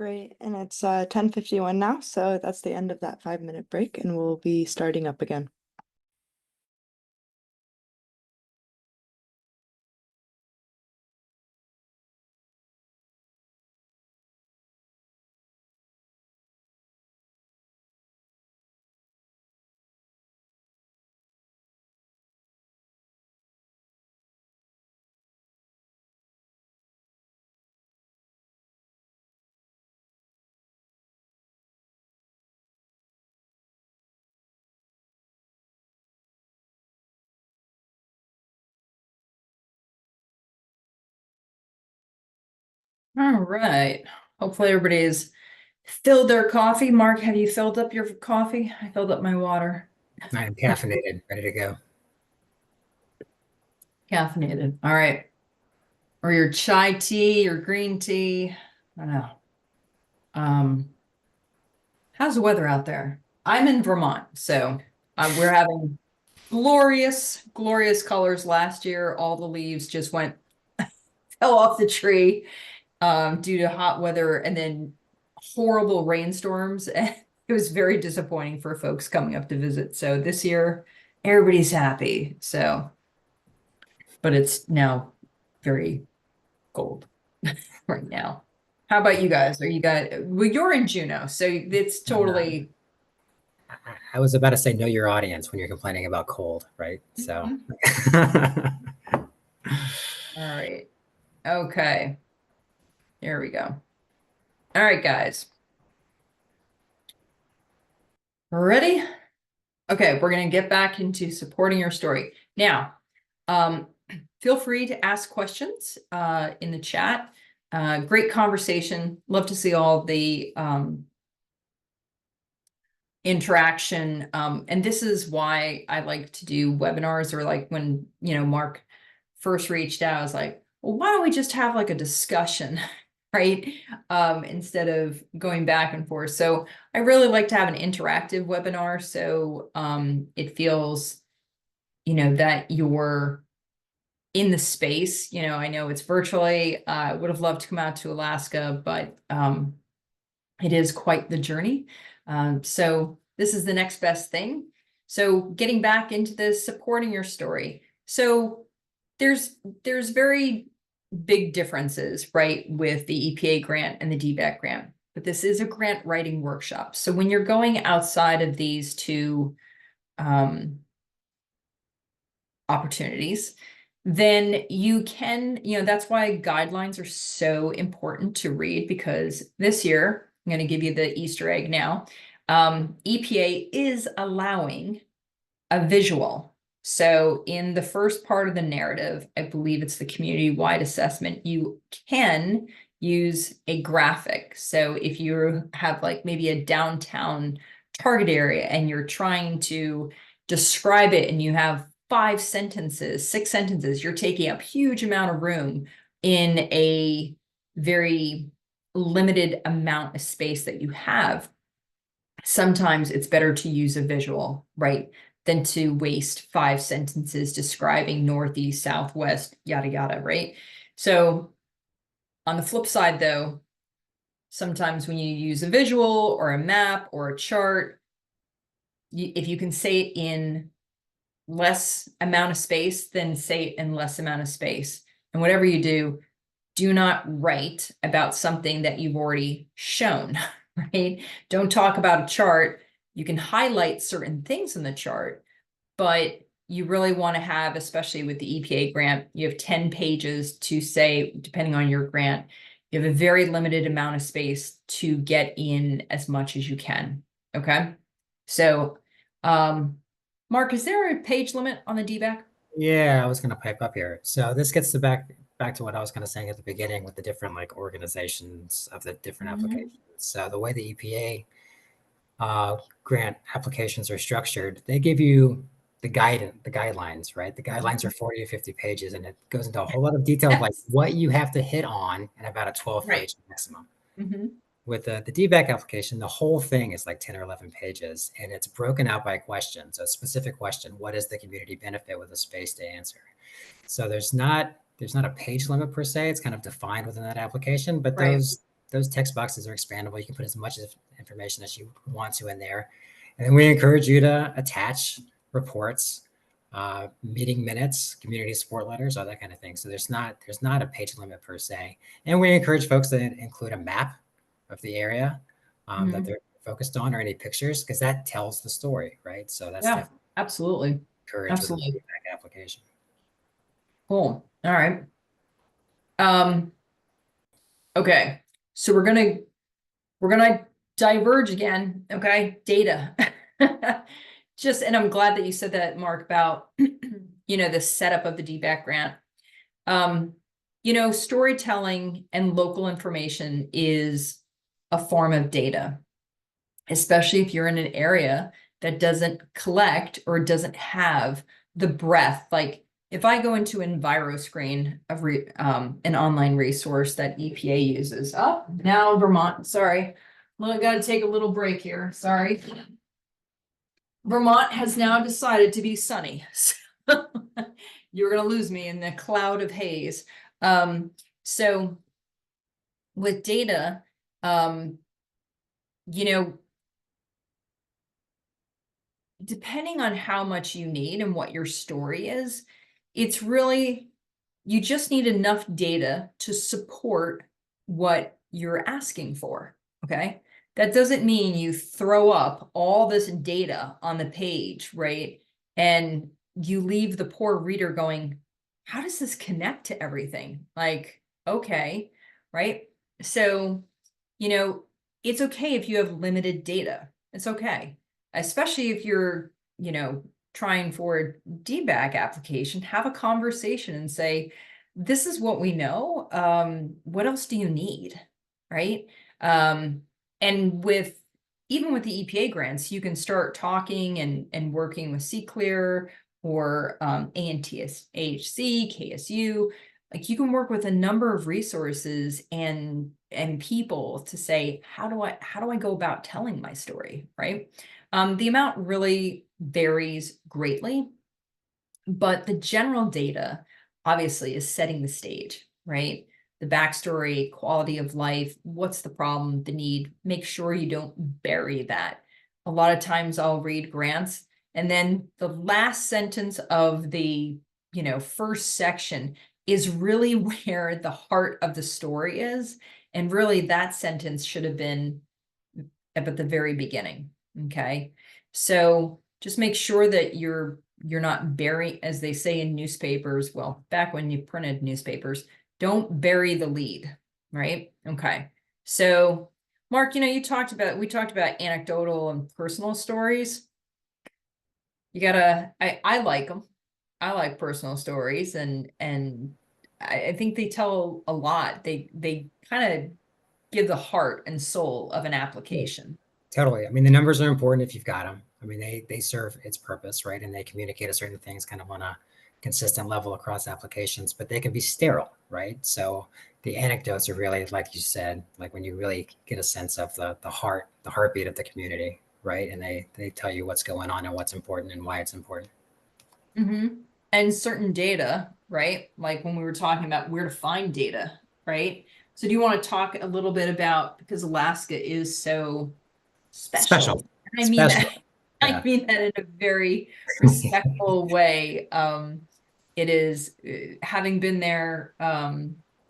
Great. And it's 10:51 now, so that's the end of that 5-minute break, and we'll be starting up again. All right. Hopefully everybody's filled their coffee. Mark, have you filled up your coffee? I filled up my water. I am caffeinated, ready to go. Caffeinated. All right. Or your chai tea, your green tea. I don't know. How's the weather out there? I'm in Vermont, so we're having glorious, glorious colors. Last year, all the leaves just fell off the tree due to hot weather and then horrible rainstorms. And it was very disappointing for folks coming up to visit. So this year, everybody's happy. So, but it's now very cold right now. How about you guys? Are you guys, well, you're in Juneau, so it's totally. I was about to say know your audience when you're complaining about cold, right? So. All right. Okay. Here we go. All right, guys. Ready? Okay, we're going to get back into supporting your story. Now, feel free to ask questions in the chat. Great conversation. Love to see all the interaction. And this is why I like to do webinars, or like when, Marc first reached out, I was like, well, why don't we just have like a discussion, right? Instead of going back and forth. So I really like to have an interactive webinar. So it feels, that you're in the space. I know it's virtually. I would have loved to come out to Alaska, but it is quite the journey. So this is the next best thing. So getting back into this, supporting your story. So there's very big differences, right, with the EPA grant and the DBEC grant. But this is a grant writing workshop. So when you're going outside of these two opportunities, then you can, that's why guidelines are so important to read, because this year, I'm going to give you the Easter egg now. EPA is allowing a visual. So in the first part of the narrative, I believe it's the community-wide assessment, you can use a graphic. So if you have like maybe a downtown target area and you're trying to describe it and you have 5 sentences, 6 sentences, you're taking up huge amount of room in a very limited amount of space that you have. Sometimes it's better to use a visual, right, than to waste 5 sentences describing northeast, southwest, yada, yada, right? So on the flip side, though, sometimes when you use a visual or a map or a chart, if you can say it in less amount of space, then say it in less amount of space. And whatever you do, do not write about something that you've already shown, right? Don't talk about a chart. You can highlight certain things in the chart, but you really want to have, especially with the EPA grant, you have 10 pages to say, depending on your grant, you have a very limited amount of space to get in as much as you can. Okay. So, Marc, is there a page limit on the DBEC? Yeah, I was going to pipe up here. So this gets back to what I was kind of saying at the beginning with the different like organizations of the different applications. So the way the EPA grant applications are structured, they give you the guidelines, right? The guidelines are 40 to 50 pages, and it goes into a whole lot of detail of like what you have to hit on in about a 12-page maximum. With the DBEC application, the whole thing is like 10 or 11 pages, and it's broken out by question. So a specific question, what is the community benefit, with a space to answer? So there's not a page limit per se. It's kind of defined within that application, but those text boxes are expandable. You can put as much information as you want to in there. And then we encourage you to attach reports, meeting minutes, community support letters, all that kind of thing. So there's not a page limit per se. And we encourage folks to include a map of the area that they're focused on, or any pictures, because that tells the story, right? So that's definitely absolutely encouraged with the feedback application. Cool. All right. Okay. So we're gonna diverge again. Okay. Data. And I'm glad that you said that, Mark, about the setup of the DBAC grant. Storytelling and local information is a form of data, especially if you're in an area that doesn't collect or doesn't have the breadth. Like if I go into EnviroScreen, an online resource that EPA uses. Oh, now Vermont, sorry. Well, I got to take a little break here. Sorry. Vermont has now decided to be sunny. So you're going to lose me in the cloud of haze. So with data, depending on how much you need and what your story is, it's really, you just need enough data to support what you're asking for. Okay. That doesn't mean you throw up all this data on the page, right? And you leave the poor reader going, how does this connect to everything? Like, okay, right? So, it's okay if you have limited data. It's okay. Especially if you're, trying for a DBAC application, have a conversation and say, this is what we know. What else do you need? Right. And even with the EPA grants, you can start talking and working with CCLR or ANTHC, KSU. Like you can work with a number of resources and people to say, how do I go about telling my story, right? The amount really varies greatly, but the general data obviously is setting the stage, right? The backstory, quality of life, what's the problem, the need, make sure you don't bury that. A lot of times I'll read grants and then the last sentence of the, first section is really where the heart of the story is. And really that sentence should have been at the very beginning. Okay. So just make sure that you're not burying, as they say in newspapers. Well, back when you printed newspapers, don't bury the lead, right? Okay. So Mark, we talked about anecdotal and personal stories. I like them. I like personal stories and I think they tell a lot. They kind of give the heart and soul of an application. Totally. I mean, the numbers are important if you've got them. I mean, they serve its purpose, right? And they communicate a certain things kind of on a consistent level across applications, but they can be sterile, right? So the anecdotes are really, like you said, like when you really get a sense of the heartbeat of the community, right? And they tell you what's going on and what's important and why it's important. Mm-hmm. And certain data, right? Like when we were talking about where to find data, right? So do you want to talk a little bit about, because Alaska is so special. I mean special. that. Yeah. I mean that in a very respectful way. It is, having been there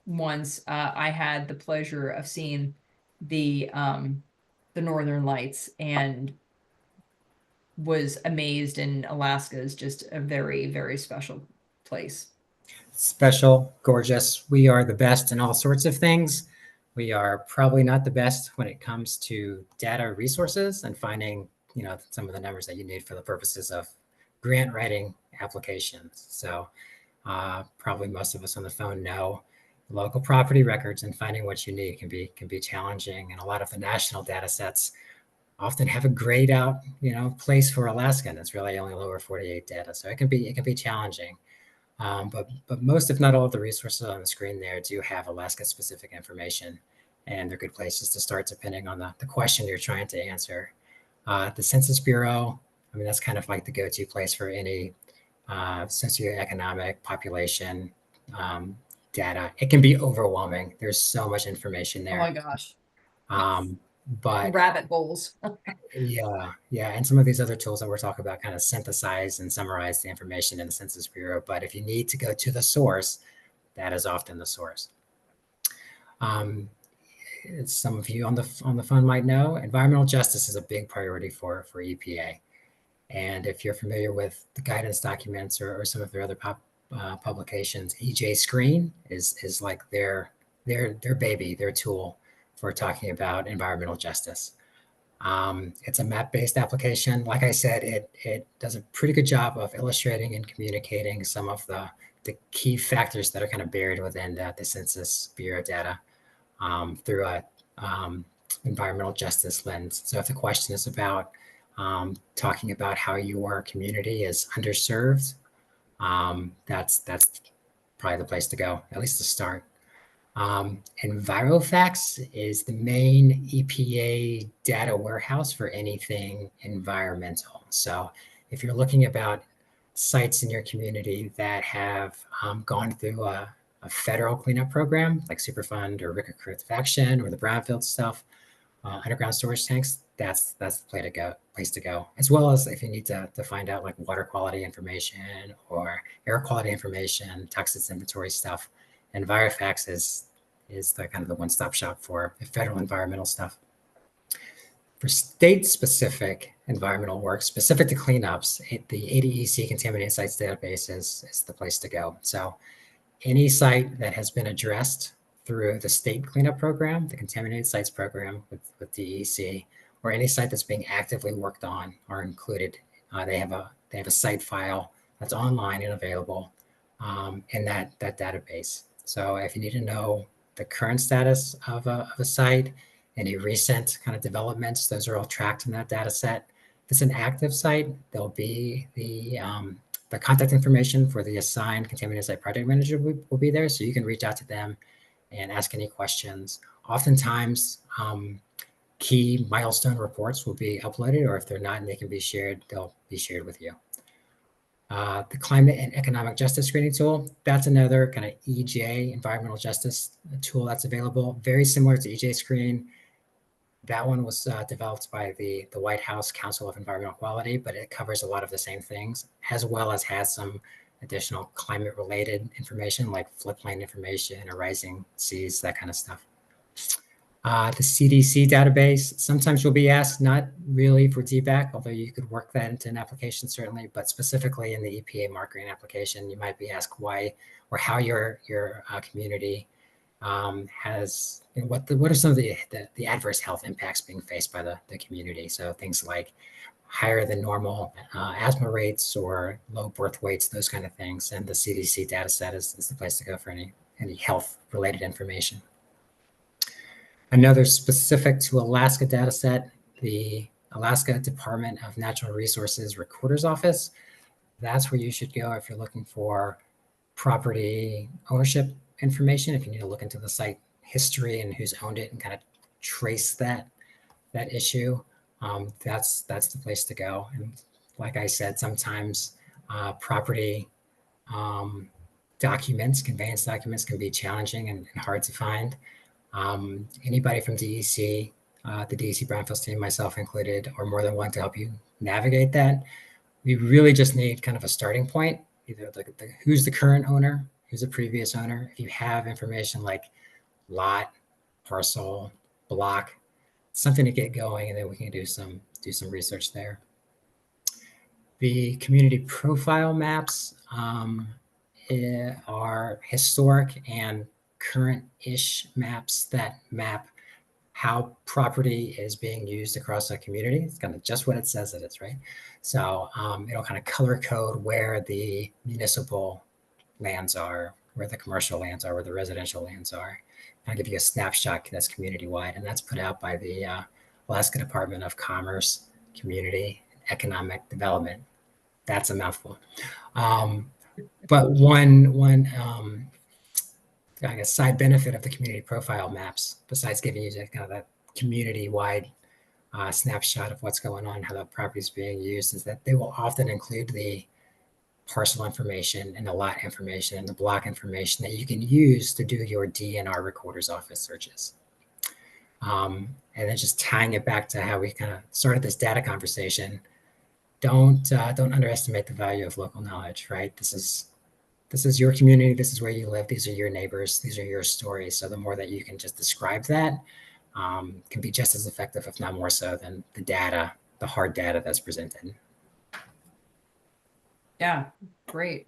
once, I had the pleasure of seeing the Northern Lights and was amazed. And Alaska is just a very, very special place. Special, gorgeous. We are the best in all sorts of things. We are probably not the best when it comes to data resources and finding, some of the numbers that you need for the purposes of grant writing applications. So probably most of us on the phone know local property records, and finding what you need can be challenging. And a lot of the national data sets often have a grayed out, place for Alaska, and it's really only lower 48 data. So it can be challenging. But most, if not all, of the resources on the screen there do have Alaska-specific information, and they're good places to start depending on the question you're trying to answer. The Census Bureau, I mean, that's kind of like the go-to place for any socioeconomic population data. It can be overwhelming. There's so much information Oh my there. gosh. But Rabbit holes. yeah, and some of these other tools that we're talking about kind of synthesize and summarize the information in the Census Bureau. But if you need to go to the source, that is often the source. Some of you on the phone might know, environmental justice is a big priority for EPA. And if you're familiar with the guidance documents or some of their other publications, EJ Screen is like their baby, their tool for talking about environmental justice. It's a map-based application. Like I said, it does a pretty good job of illustrating and communicating some of the key factors that are kind of buried within the Census Bureau data through a environmental justice lens. So if the question is about talking about how your community is underserved, that's probably the place to go, at least to start. EnviroFacts is the main EPA data warehouse for anything environmental. So if you're looking about sites in your community that have gone through a federal cleanup program like Superfund or Corrective Action or the Brownfields stuff, underground storage tanks, that's the place to go. As well as if you need to find out like water quality information or air quality information, toxins inventory stuff, EnviroFacts is the kind of the one-stop shop for the federal environmental stuff. For state-specific environmental work, specific to cleanups, the ADEC Contaminated Sites Database is the place to go. So any site that has been addressed through the state cleanup program, the Contaminated Sites Program with DEC, or any site that's being actively worked on are included. They have a site file that's online and available in that database. So if you need to know the current status of a site, any recent kind of developments, those are all tracked in that data set. If it's an active site, there'll be the contact information for the assigned contaminated site project manager will be there, so you can reach out to them and ask any questions. Oftentimes, key milestone reports will be uploaded, or if they're not and they can be shared, they'll be shared with you. The Climate and Economic Justice Screening Tool, that's another kind of EJ, environmental justice tool that's available, very similar to EJ Screen. That one was developed by the White House Council of Environmental Quality, but it covers a lot of the same things, as well as has some additional climate-related information like floodplain information or rising seas, that kind of stuff. The CDC database, sometimes you'll be asked, not really for DBAC, although you could work that into an application certainly, but specifically in the EPA Marc grant application, you might be asked why or how your community has, what are some of the adverse health impacts being faced by the community. So things like higher than normal asthma rates or low birth weights, those kind of things. And the CDC data set is the place to go for any health related information. Another specific to Alaska data set, the Alaska Department of Natural Resources Recorder's Office. That's where you should go if you're looking for property ownership information, if you need to look into the site history and who's owned it and kind of trace that issue. That's the place to go. And like I said, sometimes property documents, conveyance documents can be challenging and hard to find. Anybody from DEC, the DEC Brownfields team, myself included, or more than one to help you navigate that. We really just need kind of a starting point, either who's the current owner, who's the previous owner. If you have information like lot, parcel, block, something to get going, and then we can do some research there. The community profile maps are historic and current-ish maps that map how property is being used across a community. It's kind of just what it says it is, right? So it'll kind of color code where the municipal lands are, where the commercial lands are, where the residential lands are. I'll give you a snapshot that's community-wide, and that's put out by the Alaska Department of Commerce, Community, Economic Development. That's a mouthful. But one I guess side benefit of the community profile maps, besides giving you kind of that community-wide snapshot of what's going on, how the property is being used, is that they will often include the parcel information and the lot information and the block information that you can use to do your DNR recorder's office searches. And then just tying it back to how we kind of started this data conversation, don't underestimate the value of local knowledge, right? This is your community. This is where you live. These are your neighbors. These are your stories. So the more that you can just describe that, can be just as effective, if not more so, than the data, the hard data that's presented. Yeah, great.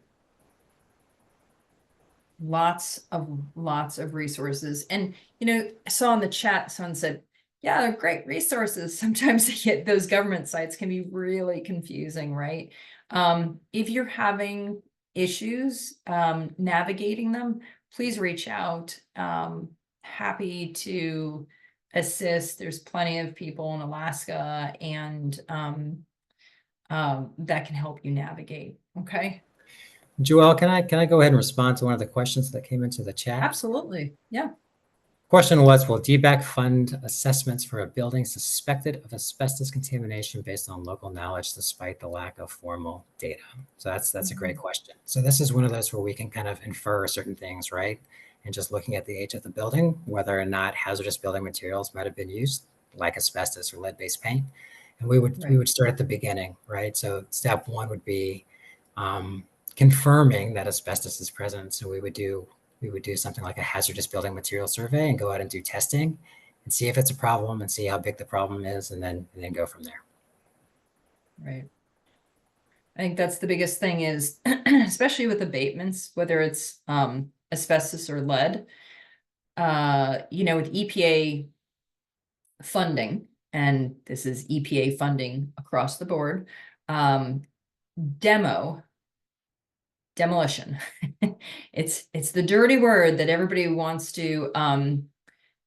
Lots of resources. And, you know, I saw in the chat, someone said, yeah, they're great resources. Sometimes those government sites can be really confusing, right? If you're having issues navigating them, please reach out. Happy to assist. There's plenty of people in Alaska and that can help you navigate. Okay. Joelle, can I go ahead and respond to one of the questions that came into the chat? Absolutely. Yeah. Question was, will DBAC fund assessments for a building suspected of asbestos contamination based on local knowledge despite the lack of formal data? So that's a great question. So this is one of those where we can kind of infer certain things, right? And just looking at the age of the building, whether or not hazardous building materials might have been used, like asbestos or lead-based paint. And we would start at the beginning, right? So step one would be confirming that asbestos is present. So we would do something like a hazardous building material survey and go out and do testing and see if it's a problem and see how big the problem is, and then go from there. Right. I think that's the biggest thing is, especially with abatements, whether it's asbestos or lead, you know, with EPA funding, and this is EPA funding across the board, demolition. It's the dirty word that everybody wants to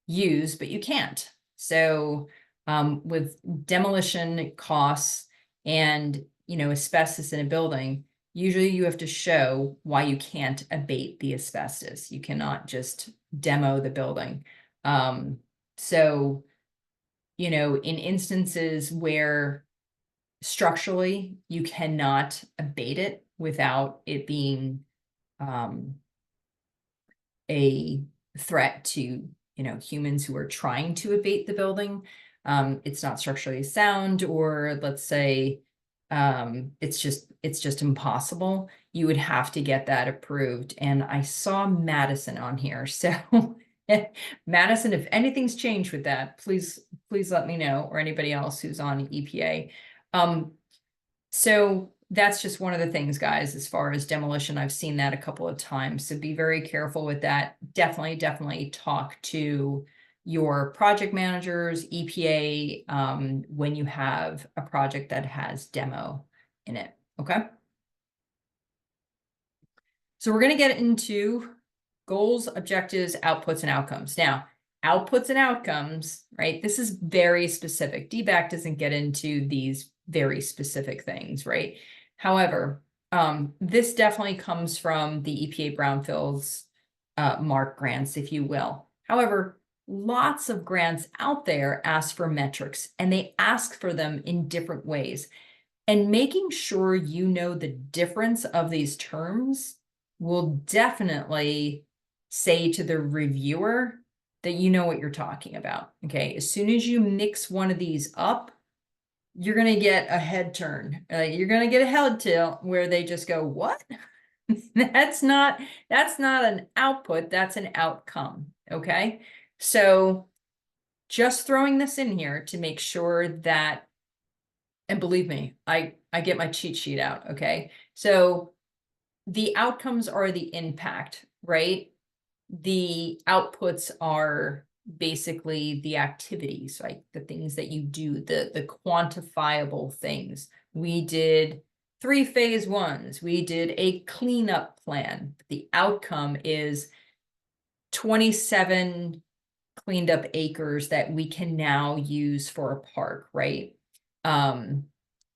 use, but you can't. So with demolition costs and, you know, asbestos in a building, usually you have to show why you can't abate the asbestos. You cannot just demo the building. So, you know, in instances where structurally you cannot abate it without it being a threat to, you know, humans who are trying to abate the building, it's not structurally sound, or let's say it's just impossible, you would have to get that approved. And I saw Madison on here, so Madison, if anything's changed with that, please let me know, or anybody else who's on EPA. So that's just one of the things, guys, as far as demolition. I've seen that a couple of times, so be very careful with that. Definitely talk to your project managers, EPA, when you have a project that has demo in it. Okay. So we're going to get into goals, objectives, outputs, and outcomes. Now, outputs and outcomes, right? This is very specific. DBAC doesn't get into these very specific things, right? However, this definitely comes from the EPA Brownfields Marc grants, if you will. However, lots of grants out there ask for metrics, and they ask for them in different ways. And making sure you know the difference of these terms will definitely say to the reviewer that you know what you're talking about. Okay, as soon as you mix one of these up, you're going to get a head turn. You're going to get a head tilt where they just go, what? That's not an output, that's an outcome. Okay, so just throwing this in here to make sure that, and believe me, I get my cheat sheet out. Okay, so the outcomes are the impact, right? The outputs are basically the activities, like the things that you do, the quantifiable things. We did 3 phase 1s. We did a cleanup plan. The outcome is 27 cleaned up acres that we can now use for a park, right?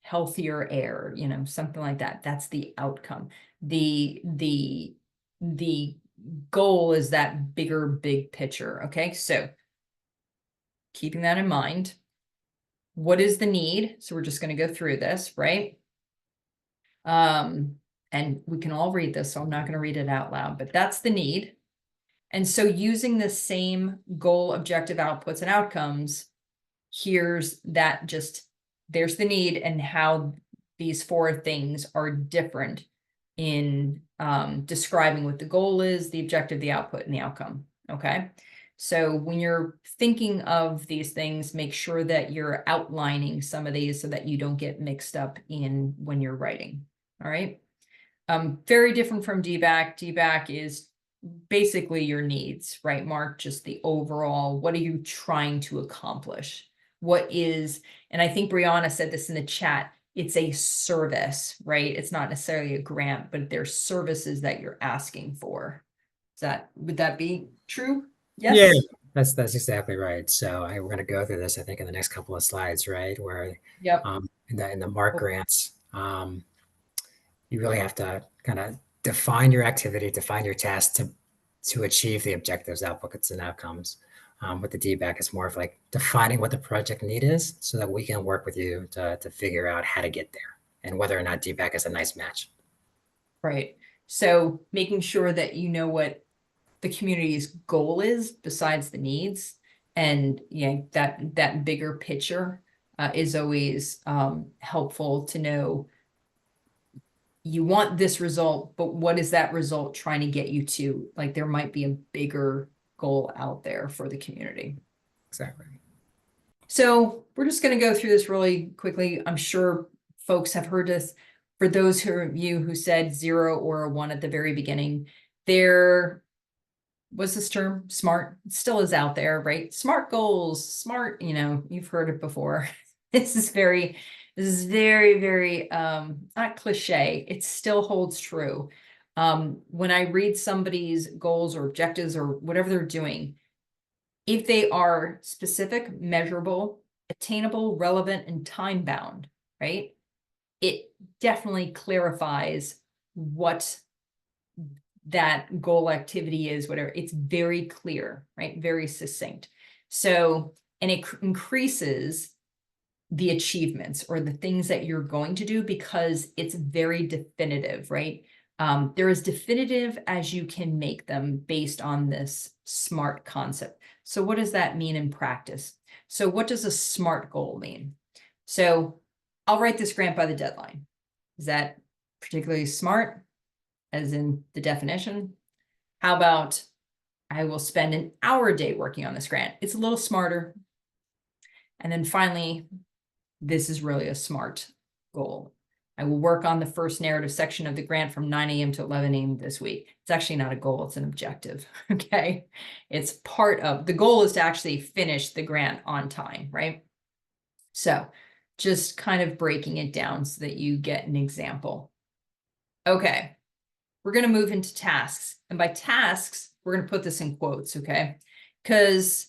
Healthier air, you know, something like that. That's the outcome. The goal is that big picture. Okay, so keeping that in mind, what is the need? So we're just going to go through this, right? and we can all read this, so I'm not going to read it out loud, but that's the need. And so using the same goal, objective, outputs, and outcomes, here's that just, there's the need and how these 4 things are different in describing what the goal is, the objective, the output, and the outcome. Okay. So when you're thinking of these things, make sure that you're outlining some of these so that you don't get mixed up in when you're writing. All right. Very different from DBAC. DBAC is basically your needs, right, Mark? Just the overall, what are you trying to accomplish? What is, and I think Brianna said this in the chat, it's a service, right? It's not necessarily a grant, but there's services that you're asking for. Would that be true? Yes. Yeah, that's exactly right. So we're going to go through this, I think, in the next couple of slides, right? Where Yep. in the Marc grants, you really have to kind of define your activity, define your task to achieve the objectives, outputs, and outcomes. With the DBAC, it's more of like defining what the project need is so that we can work with you to figure out how to get there and whether or not DBAC is a nice match. Right. So making sure that you know what the community's goal is besides the needs, and that bigger picture is always helpful to know. You want this result, but what is that result trying to get you to? Like, there might be a bigger goal out there for the community. Exactly. So we're just going to go through this really quickly. I'm sure folks have heard this. For those of you who said 0 or a 1 at the very beginning, there was this term SMART. It still is out there, right? SMART goals, SMART, you've heard it before. This is very, very not cliche. It still holds true. When I read somebody's goals or objectives or whatever they're doing, if they are specific, measurable, attainable, relevant, and time bound, right? It definitely clarifies what that goal activity is, whatever. It's very clear, right? Very succinct. So, and it increases the achievements or the things that you're going to do because it's very definitive, right? They're as definitive as you can make them based on this SMART concept. So what does that mean in practice? So what does a SMART goal mean? So I'll write this grant by the deadline. Is that particularly smart, as in the definition? How about I will spend an hour a day working on this grant? It's a little smarter. And then finally, this is really a SMART goal. I will work on the first narrative section of the grant from 9 a.m. to 11 a.m. this week. It's actually not a goal, it's an objective, okay? It's part of, the goal is to actually finish the grant on time, right? So just kind of breaking it down so that you get an example. Okay, we're gonna move into tasks. And by tasks, we're gonna put this in quotes, okay? Because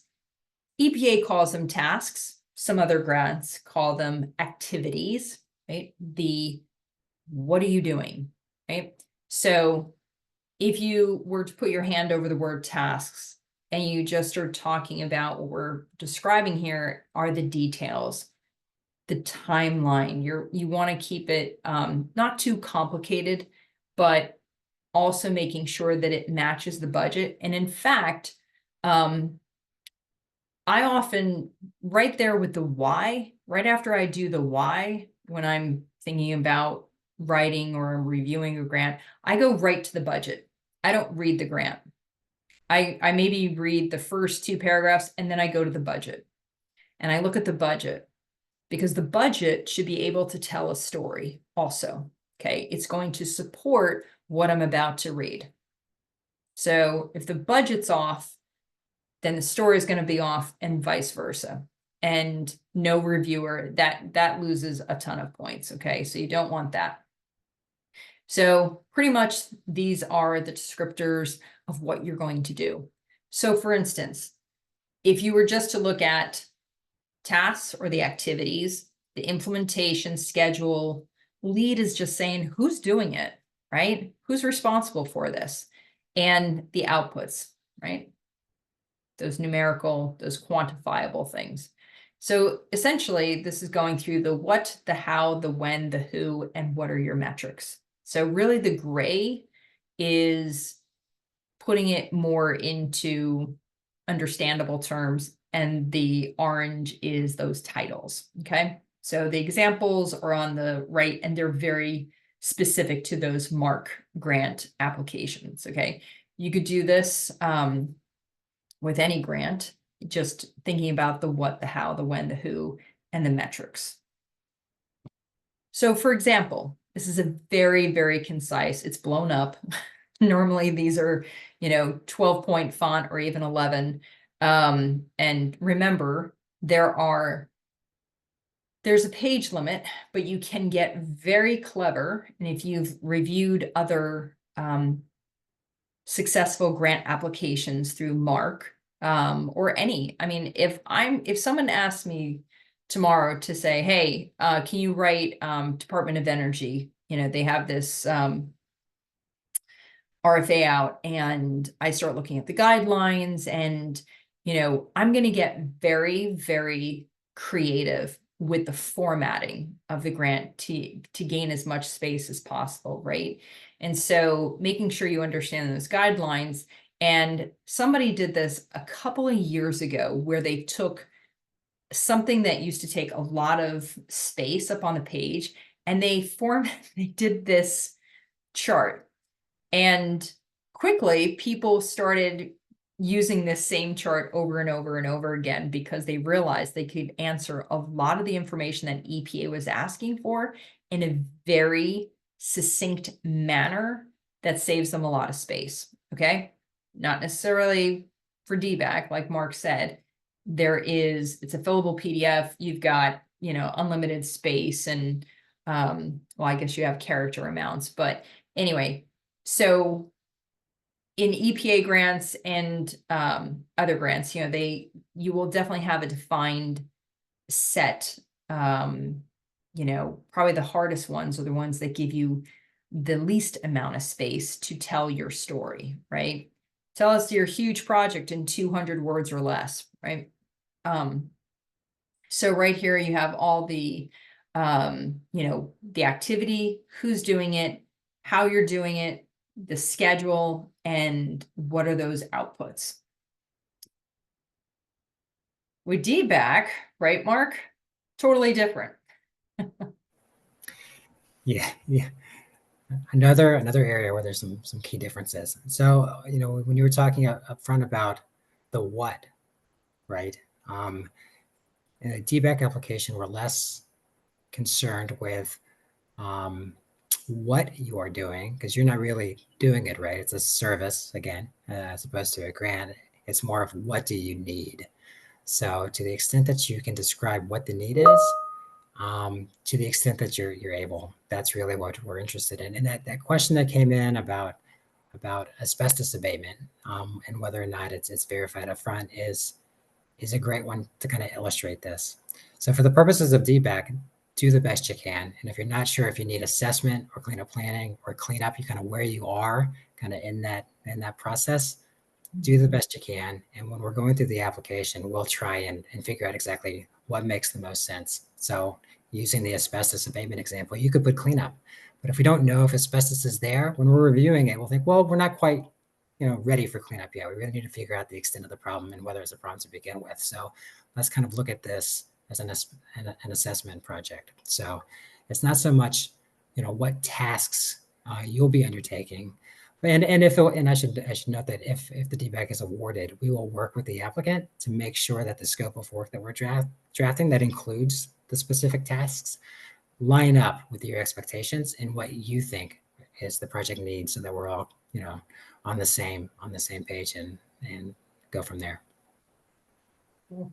EPA calls them tasks. Some other grants call them activities, right? What are you doing, right? So if you were to put your hand over the word tasks and you just are talking about what we're describing here are the details, the timeline. You want to keep it not too complicated, but also making sure that it matches the budget. And in fact, I often, right there with the why, right after I do the why, when I'm thinking about writing or reviewing a grant, I go right to the budget. I don't read the grant. I maybe read the first 2 paragraphs and then I go to the budget. And I look at the budget because the budget should be able to tell a story also, okay? It's going to support what I'm about to read. So if the budget's off, then the story is going to be off and vice versa. And no reviewer, that loses a ton of points, okay? So you don't want that. So pretty much these are the descriptors of what you're going to do. So for instance, if you were just to look at tasks or the activities, the implementation schedule, lead is just saying who's doing it, right? Who's responsible for this? And the outputs, right? Those numerical, those quantifiable things. So essentially, this is going through the what, the how, the when, the who, and what are your metrics. So really the gray is putting it more into understandable terms, and the orange is those titles, okay? So the examples are on the right, and they're very specific to those Marc grant applications, okay? You could do this with any grant, just thinking about the what, the how, the when, the who, and the metrics. So for example, this is a very, very concise, it's blown up. Normally these are, 12-point font or even 11. And remember, there's a page limit, but you can get very clever. And if you've reviewed other successful grant applications through Marc, or any, I mean, if someone asks me tomorrow to say, hey, can you write Department of Energy? They have this RFA out, and I start looking at the guidelines, and I'm going to get very, very creative with the formatting of the grant to gain as much space as possible, right? And so making sure you understand those guidelines. And somebody did this a couple of years ago where they took something that used to take a lot of space up on the page, and they did this chart. And quickly, people started using this same chart over and over and over again because they realized they could answer a lot of the information that EPA was asking for in a very succinct manner that saves them a lot of space, okay? Not necessarily for DBAC, like Marc said. It's a fillable PDF. You've got, unlimited space, and, well, I guess you have character amounts, but anyway, so in EPA grants and other grants, you will definitely have a defined set. Probably the hardest ones are the ones that give you the least amount of space to tell your story, right? Tell us your huge project in 200 words or less, right? So right here you have all the, the activity, who's doing it, how you're doing it, the schedule, and what are those outputs. With DBAC, right, Marc? Totally different. Yeah. Another area where there's some key differences. So, when you were talking up front about the what, right? In a DBAC application, we're less concerned with what you are doing, because you're not really doing it, right? It's a service, again, as opposed to a grant. It's more of what do you need? So to the extent that you can describe what the need is, to the extent that you're able, that's really what we're interested in. And that question that came in about asbestos abatement, and whether or not it's verified up front is a great one to kind of illustrate this. So for the purposes of DBAC, do the best you can. And if you're not sure if you need assessment or cleanup planning or cleanup, you kind of where you are kind of in that process, do the best you can. And when we're going through the application, we'll try and figure out exactly what makes the most sense. So using the asbestos abatement example, you could put cleanup. But if we don't know if asbestos is there, when we're reviewing it, we'll think, well, we're not quite ready for cleanup yet. We really need to figure out the extent of the problem and whether it's a problem to begin with. So let's kind of look at this as an assessment project. So it's not so much, what tasks you'll be undertaking, and I should note that if the DBAC is awarded, we will work with the applicant to make sure that the scope of work that we're drafting that includes the specific tasks line up with your expectations and what you think is the project need, so that we're all on the same page and go from there. Cool.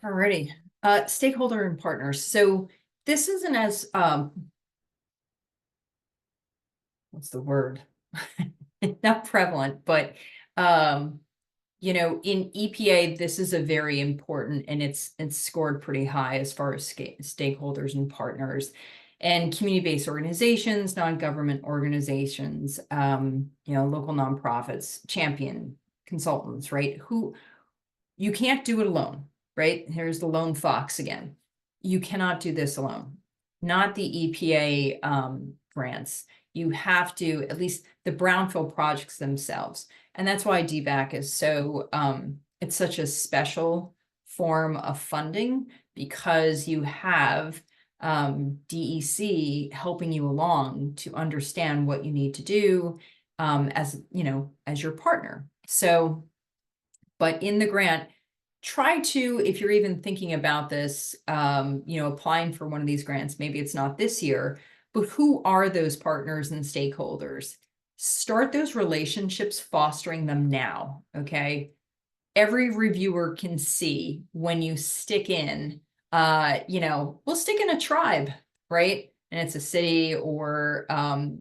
Alrighty, stakeholder and partners. So this isn't as what's the word? Not prevalent, but in EPA, this is a very important, and it's scored pretty high as far as stakeholders and partners, and community-based organizations, non-government organizations, local nonprofits, champion consultants, right? Who you can't do it alone, right? Here's the lone fox again. you cannot do this alone. Not the EPA grants. You have to, at least the brownfield projects themselves. And that's why DBAC is so, it's such a special form of funding, because you have DEC helping you along to understand what you need to do as, you know, as your partner. So, but in the grant, try to, if you're even thinking about this, you know, applying for one of these grants, maybe it's not this year, but who are those partners and stakeholders? Start those relationships, fostering them now, okay? Every reviewer can see when you stick in, you know, we'll stick in a tribe, right? And it's a city, or,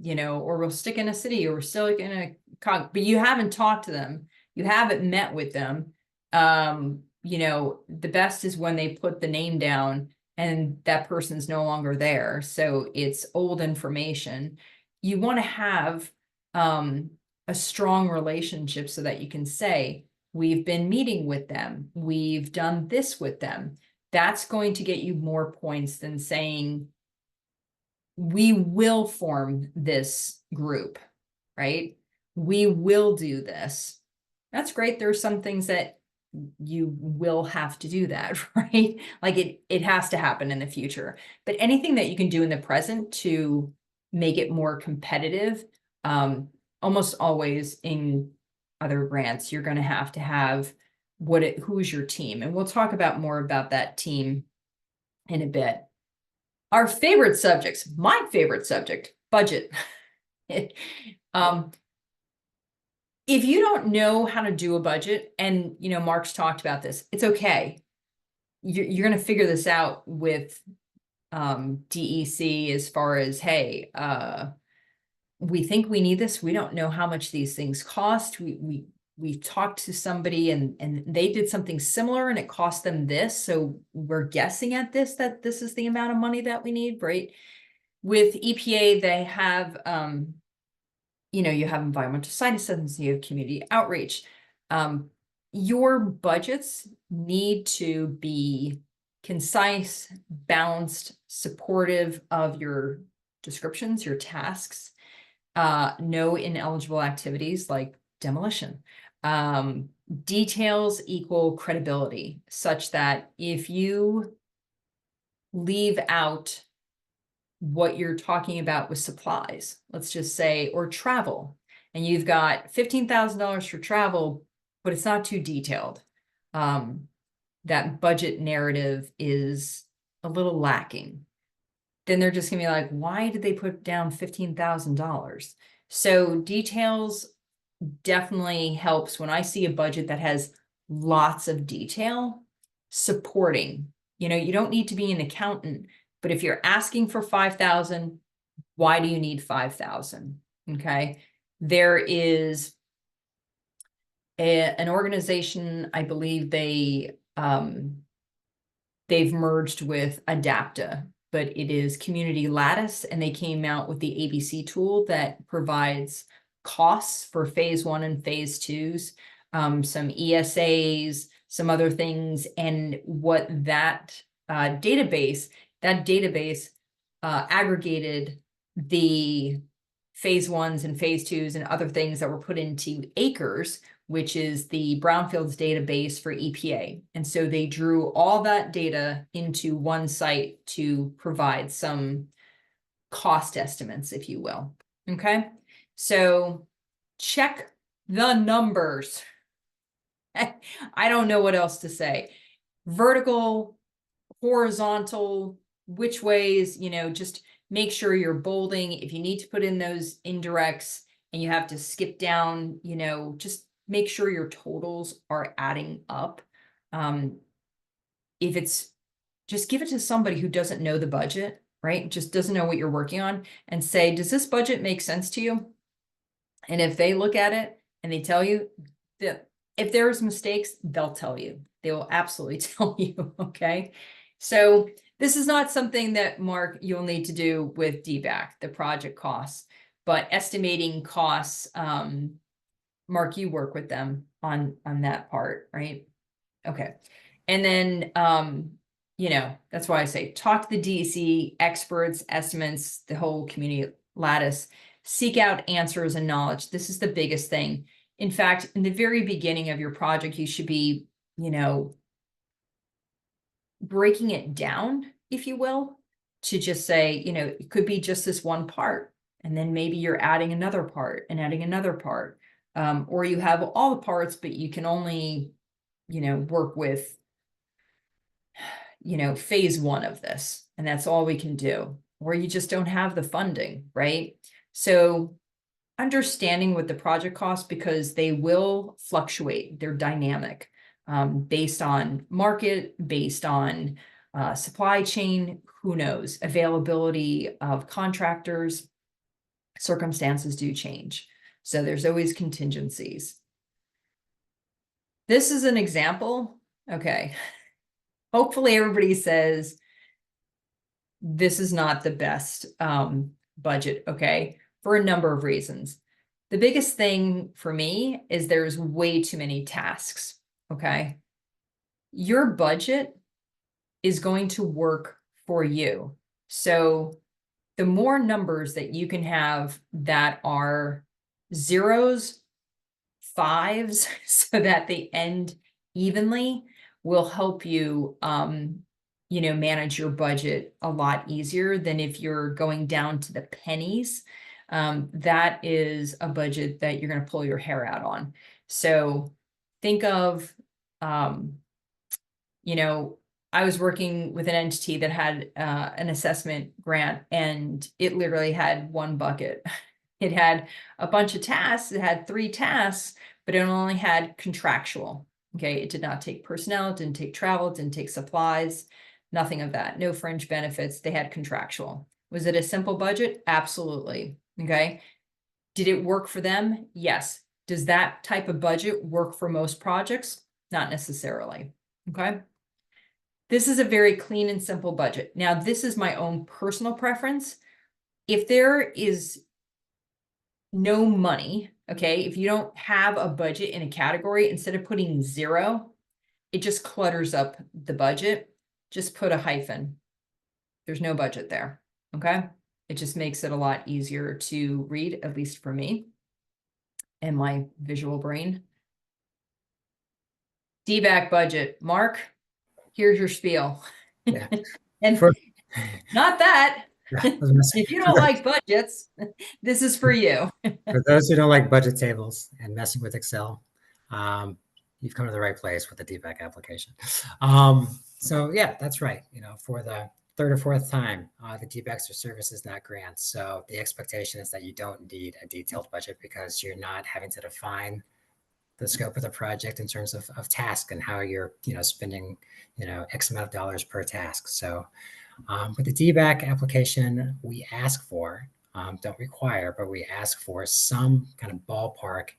you know, or we'll stick in a city, or we're still in a, but you haven't talked to them. You haven't met with them. You know, the best is when they put the name down and that person's no longer there. So it's old information. You want to have a strong relationship so that you can say, we've been meeting with them, we've done this with them. That's going to get you more points than saying, we will form this group, right? We will do this. That's great. There are some things that you will have to do that, right? Like it has to happen in the future. But anything that you can do in the present to make it more competitive, almost always in other grants, you're going to have who's your team. And we'll talk about more about that team in a bit. Our favorite subjects, my favorite subject, budget. If you don't know how to do a budget, and you know, Marc's talked about this, it's okay. You're going to figure this out with DEC, as far as, hey, we think we need this. We don't know how much these things cost. We talked to somebody and they did something similar and it cost them this. So we're guessing at this, that this is the amount of money that we need, right? With EPA, they have, you know, you have environmental site assessments, you have community outreach. Your budgets need to be concise, balanced, supportive of your descriptions, your tasks. No ineligible activities like demolition. Details equal credibility, such that if you leave out what you're talking about with supplies, let's just say, or travel, and you've got $15,000 for travel, but it's not too detailed, that budget narrative is a little lacking. Then they're just gonna be like, why did they put down $15,000? So details definitely helps. When I see a budget that has lots of detail, supporting, you know, you don't need to be an accountant, but if you're asking for 5,000, why do you need 5,000? Okay. There is an organization, I believe they've merged with Adapta, but it is Community Lattice, and they came out with the ABC tool that provides costs for phase 1 and phase 2s, some ESAs, some other things. And what that database aggregated the phase 1s and phase 2s and other things that were put into acres, which is the Brownfields database for EPA. And so they drew all that data into one site to provide some cost estimates, if you will. Okay, so check the numbers. I don't know what else to say. Vertical, horizontal, which ways, you know, just make sure you're bolding. If you need to put in those indirects and you have to skip down, you know, just make sure your totals are adding up. If it's, just give it to somebody who doesn't know the budget, right? Just doesn't know what you're working on, and say, does this budget make sense to you? And if they look at it and they tell you that if there's mistakes, they'll tell you. They will absolutely tell you, okay? So this is not something that, Marc, you'll need to do with DBAC, the project costs, but estimating costs, Marc, you work with them on that part, right? Okay. And then that's why I say talk to the DEC experts, estimates, the whole community lattice, seek out answers and knowledge. This is the biggest thing. In fact, in the very beginning of your project, you should be, breaking it down, if you will, to just say, it could be just this one part. And then maybe you're adding another part and adding another part. Or you have all the parts, but you can only, work with, phase one of this, and that's all we can do. Or you just don't have the funding, right? So understanding what the project costs, because they will fluctuate, they're dynamic, based on market, based on supply chain, who knows, availability of contractors, circumstances do change. So there's always contingencies. This is an example. Okay. Hopefully everybody says this is not the best budget, okay, for a number of reasons. The biggest thing for me is there's way too many tasks, okay? Your budget is going to work for you. So the more numbers that you can have that are zeros, fives, so that they end evenly, will help you, manage your budget a lot easier than if you're going down to the pennies. That is a budget that you're going to pull your hair out on. So think of, I was working with an entity that had an assessment grant, and it literally had one bucket. It had a bunch of tasks. It had 3 tasks, but it only had contractual. Okay, it did not take personnel, it didn't take travel, it didn't take supplies, nothing of that. No fringe benefits. They had contractual. Was it a simple budget? Absolutely. Okay. Did it work for them? Yes. Does that type of budget work for most projects? Not necessarily. Okay. This is a very clean and simple budget. Now, this is my own personal preference. If there is no money, okay, if you don't have a budget in a category, instead of putting 0, it just clutters up the budget. Just put a hyphen. There's no budget there, okay? It just makes it a lot easier to read, at least for me and my visual brain. DBAC budget. Mark, here's your spiel. Yeah. And not that. If you don't like budgets, this is for you. For those who don't like budget tables and messing with Excel, you've come to the right place with the DBAC application. So yeah, that's right. For the 3rd or 4th time, the DBACs are services, not grants. So the expectation is that you don't need a detailed budget, because you're not having to define the scope of the project in terms of task and how you're, spending, X amount of dollars per task. So with the DBAC application, we ask for, don't require, but we ask for some kind of ballpark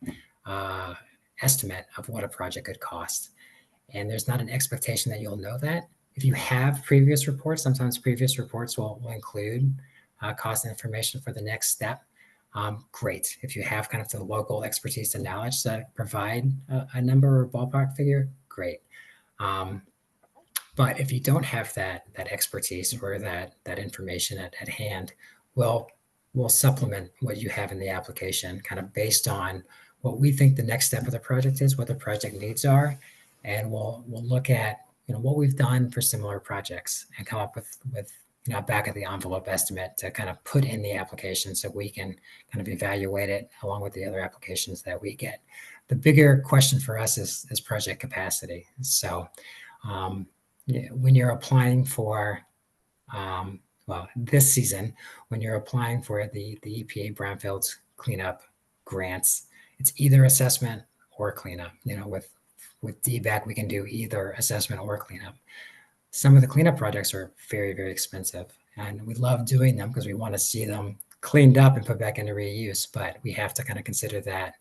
estimate of what a project could cost. And there's not an expectation that you'll know that. If you have previous reports, sometimes previous reports will include cost information for the next step. Great. If you have kind of the local expertise and knowledge to provide a number or ballpark figure, great. But if you don't have that expertise or that information at hand, we'll supplement what you have in the application, kind of based on what we think the next step of the project is, what the project needs are, and we'll look at what we've done for similar projects and come up with back of the envelope estimate to kind of put in the application, so we can kind of evaluate it along with the other applications that we get. The bigger question for us is project capacity. So when you're applying for, this season, when you're applying for the EPA Brownfields cleanup grants, it's either assessment or cleanup. With DBAC, we can do either assessment or cleanup. Some of the cleanup projects are very, very expensive, and we love doing them because we want to see them cleaned up and put back into reuse. But we have to kind of consider that,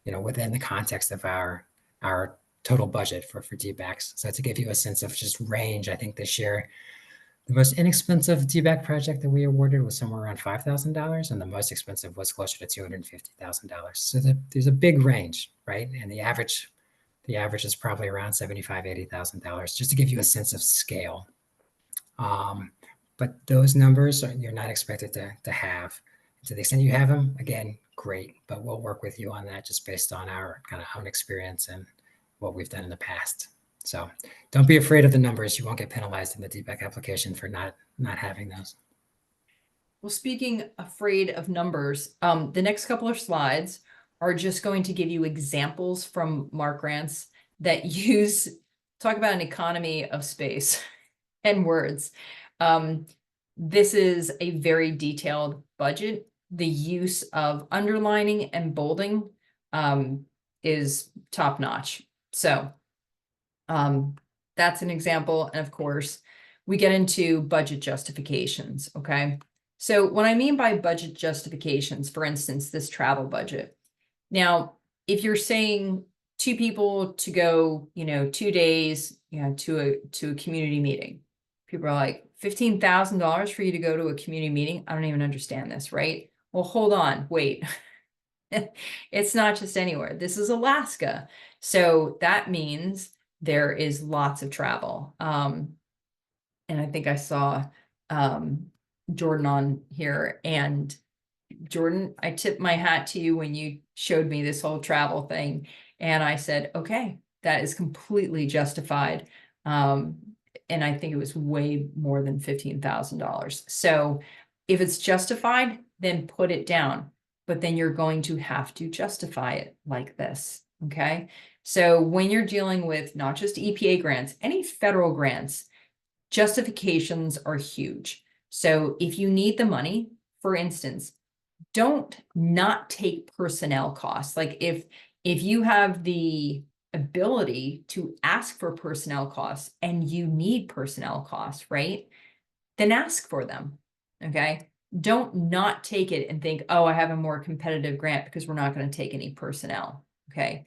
within the context of our total budget for DBACs. So to give you a sense of just range, I think this year, the most inexpensive DBAC project that we awarded was somewhere around $5,000, and the most expensive was closer to $250,000. So there's a big range, right? And the average is probably around $75,000, $80,000, just to give you a sense of scale. But those numbers you're not expected to have. To the extent you have them, again, great. But we'll work with you on that just based on our kind of own experience and what we've done in the past. So don't be afraid of the numbers. You won't get penalized in the DBEC application for not having those. Well, speaking afraid of numbers, the next couple of slides are just going to give you examples from Marc grants that talk about an economy of space and words. This is a very detailed budget. The use of underlining and bolding is top notch. So that's an example. And of course, we get into budget justifications, okay? So what I mean by budget justifications, for instance, this travel budget. Now, if you're saying 2 people to go, 2 days, to a community meeting, people are like, $15,000 for you to go to a community meeting? I don't even understand this, right? Well, hold on, wait. It's not just anywhere. This is Alaska. So that means there is lots of travel. And I think I saw Jordan on here. And Jordan, I tipped my hat to you when you showed me this whole travel thing. And I said, okay, that is completely justified. And I think it was way more than $15,000. So if it's justified, then put it down. But then you're going to have to justify it like this, okay? So when you're dealing with not just EPA grants, any federal grants, justifications are huge. So if you need the money, for instance, don't not take personnel costs. Like if you have the ability to ask for personnel costs and you need personnel costs, right? Then ask for them, okay? Don't not take it and think, oh, I have a more competitive grant because we're not going to take any personnel, okay?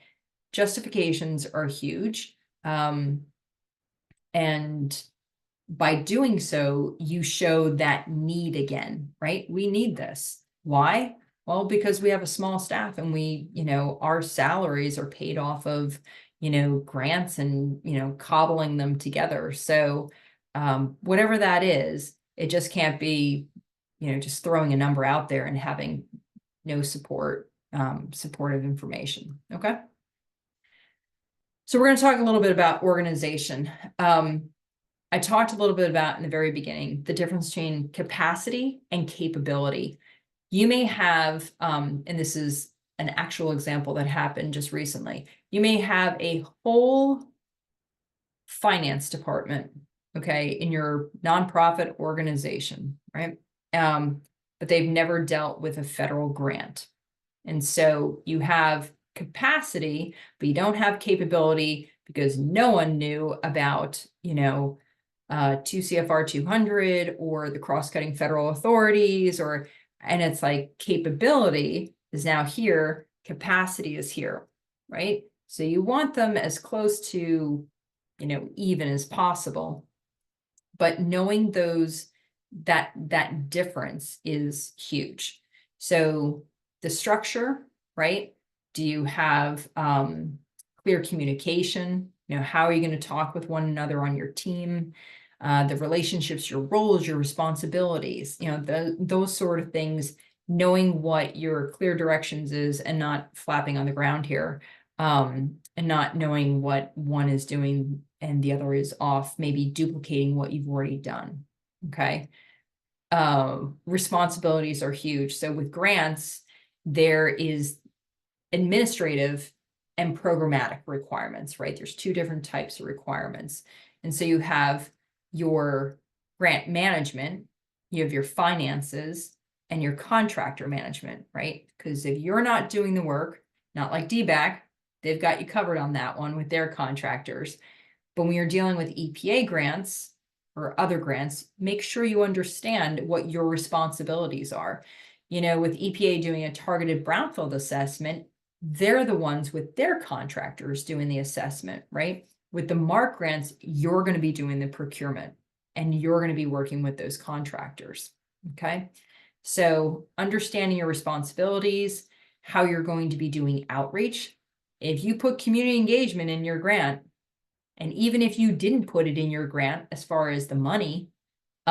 Justifications are huge. And by doing so, you show that need again, right? We need this. Why? Well, because we have a small staff and our salaries are paid off of, grants and, cobbling them together. So whatever that is, it just can't be, just throwing a number out there and having no supportive information. Okay. So we're going to talk a little bit about organization. I talked a little bit about in the very beginning, the difference between capacity and capability. You may have, and this is an actual example that happened just recently. You may have a whole finance department, okay, in your nonprofit organization, right? But they've never dealt with a federal grant. And so you have capacity, but you don't have capability because no one knew about, 2 CFR 200 or the cross-cutting federal authorities, and it's like capability is now here, capacity is here, right? So you want them as close to, even as possible, but knowing that difference is huge. So the structure, right? Do you have clear communication? How are you going to talk with one another on your team? The relationships, your roles, your responsibilities, those sort of things, knowing what your clear directions is and not flapping on the ground here, and not knowing what one is doing and the other is off, maybe duplicating what you've already done. Okay. Responsibilities are huge. So with grants, there is administrative and programmatic requirements, right? There's 2 different types of requirements. And so you have your grant management, you have your finances, and your contractor management, right? Because if you're not doing the work, not like DBEC, they've got you covered on that one with their contractors. But when you're dealing with EPA grants or other grants, make sure you understand what your responsibilities are. With EPA doing a targeted brownfield assessment, they're the ones with their contractors doing the assessment, right? With the Marc grants, you're going to be doing the procurement and you're going to be working with those contractors. Okay. So understanding your responsibilities, how you're going to be doing outreach. If you put community engagement in your grant, and even if you didn't put it in your grant, as far as the money,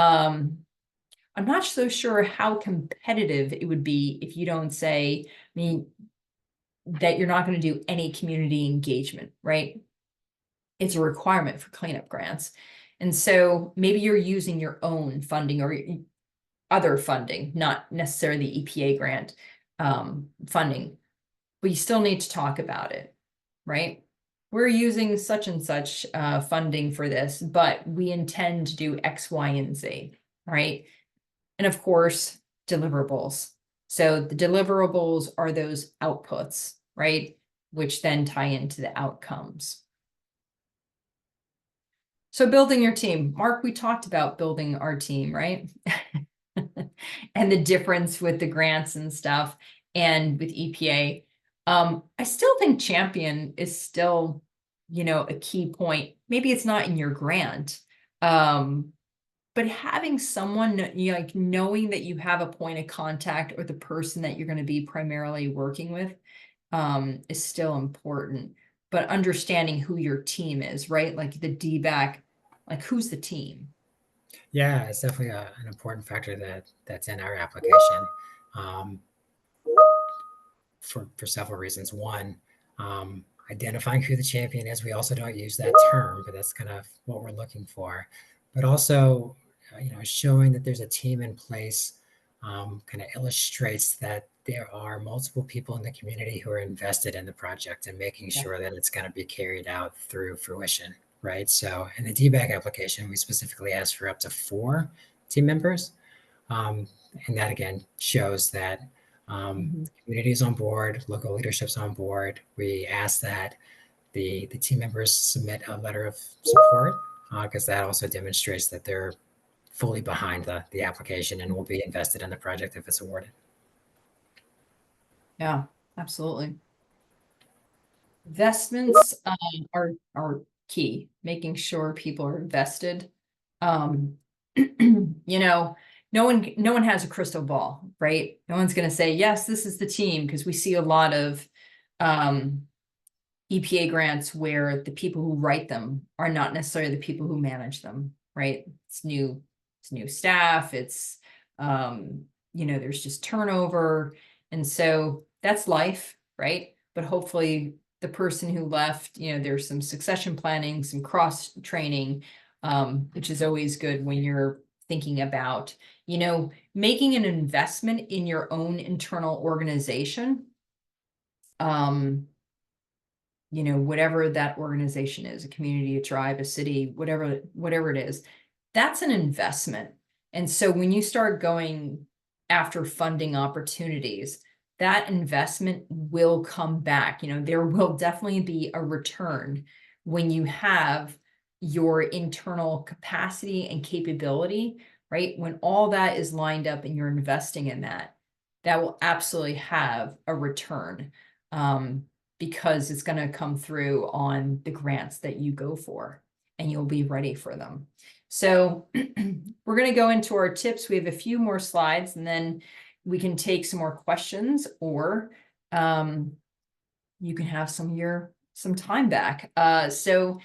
I'm not so sure how competitive it would be if you don't say, I mean, that you're not going to do any community engagement, right? It's a requirement for cleanup grants. And so maybe you're using your own funding or other funding, not necessarily the EPA grant funding, but you still need to talk about it, right? We're using such and such funding for this, but we intend to do X, Y, and Z, right? And of course, deliverables. So the deliverables are those outputs, right? Which then tie into the outcomes. So building your team. Mark, we talked about building our team, right? And the difference with the grants and stuff and with EPA. I still think champion is still, a key point. Maybe it's not in your grant, but having someone, like knowing that you have a point of contact or the person that you're going to be primarily working with is still important. But understanding who your team is, right? Like the DBAC, like who's the team? Yeah, it's definitely an important factor that's in our application for several reasons. One, identifying who the champion is. We also don't use that term, but that's kind of what we're looking for. But also, showing that there's a team in place kind of illustrates that there are multiple people in the community who are invested in the project and making sure that it's going to be carried out through fruition, right? So in the DBAC application, we specifically asked for up to 4 team members. And that again shows that community is on board, local leadership's on board. We ask that the team members submit a letter of support because that also demonstrates that they're fully behind the application and will be invested in the project if it's awarded. Yeah, absolutely. Investments are key, making sure people are invested. No one has a crystal ball, right? No one's going to say, yes, this is the team, because we see a lot of EPA grants where the people who write them are not necessarily the people who manage them, right? It's new staff. It's, there's just turnover. And so that's life, right? But hopefully the person who left, there's some succession planning, some cross training, which is always good when you're thinking about, making an investment in your own internal organization. Whatever that organization is, a community, a tribe, a city, whatever it is, that's an investment. And so when you start going after funding opportunities, that investment will come back. There will definitely be a return when you have your internal capacity and capability, right? When all that is lined up and you're investing in that will absolutely have a return because it's going to come through on the grants that you go for and you'll be ready for them. So we're going to go into our tips. We have a few more slides and then we can take some more questions or you can have some time back. So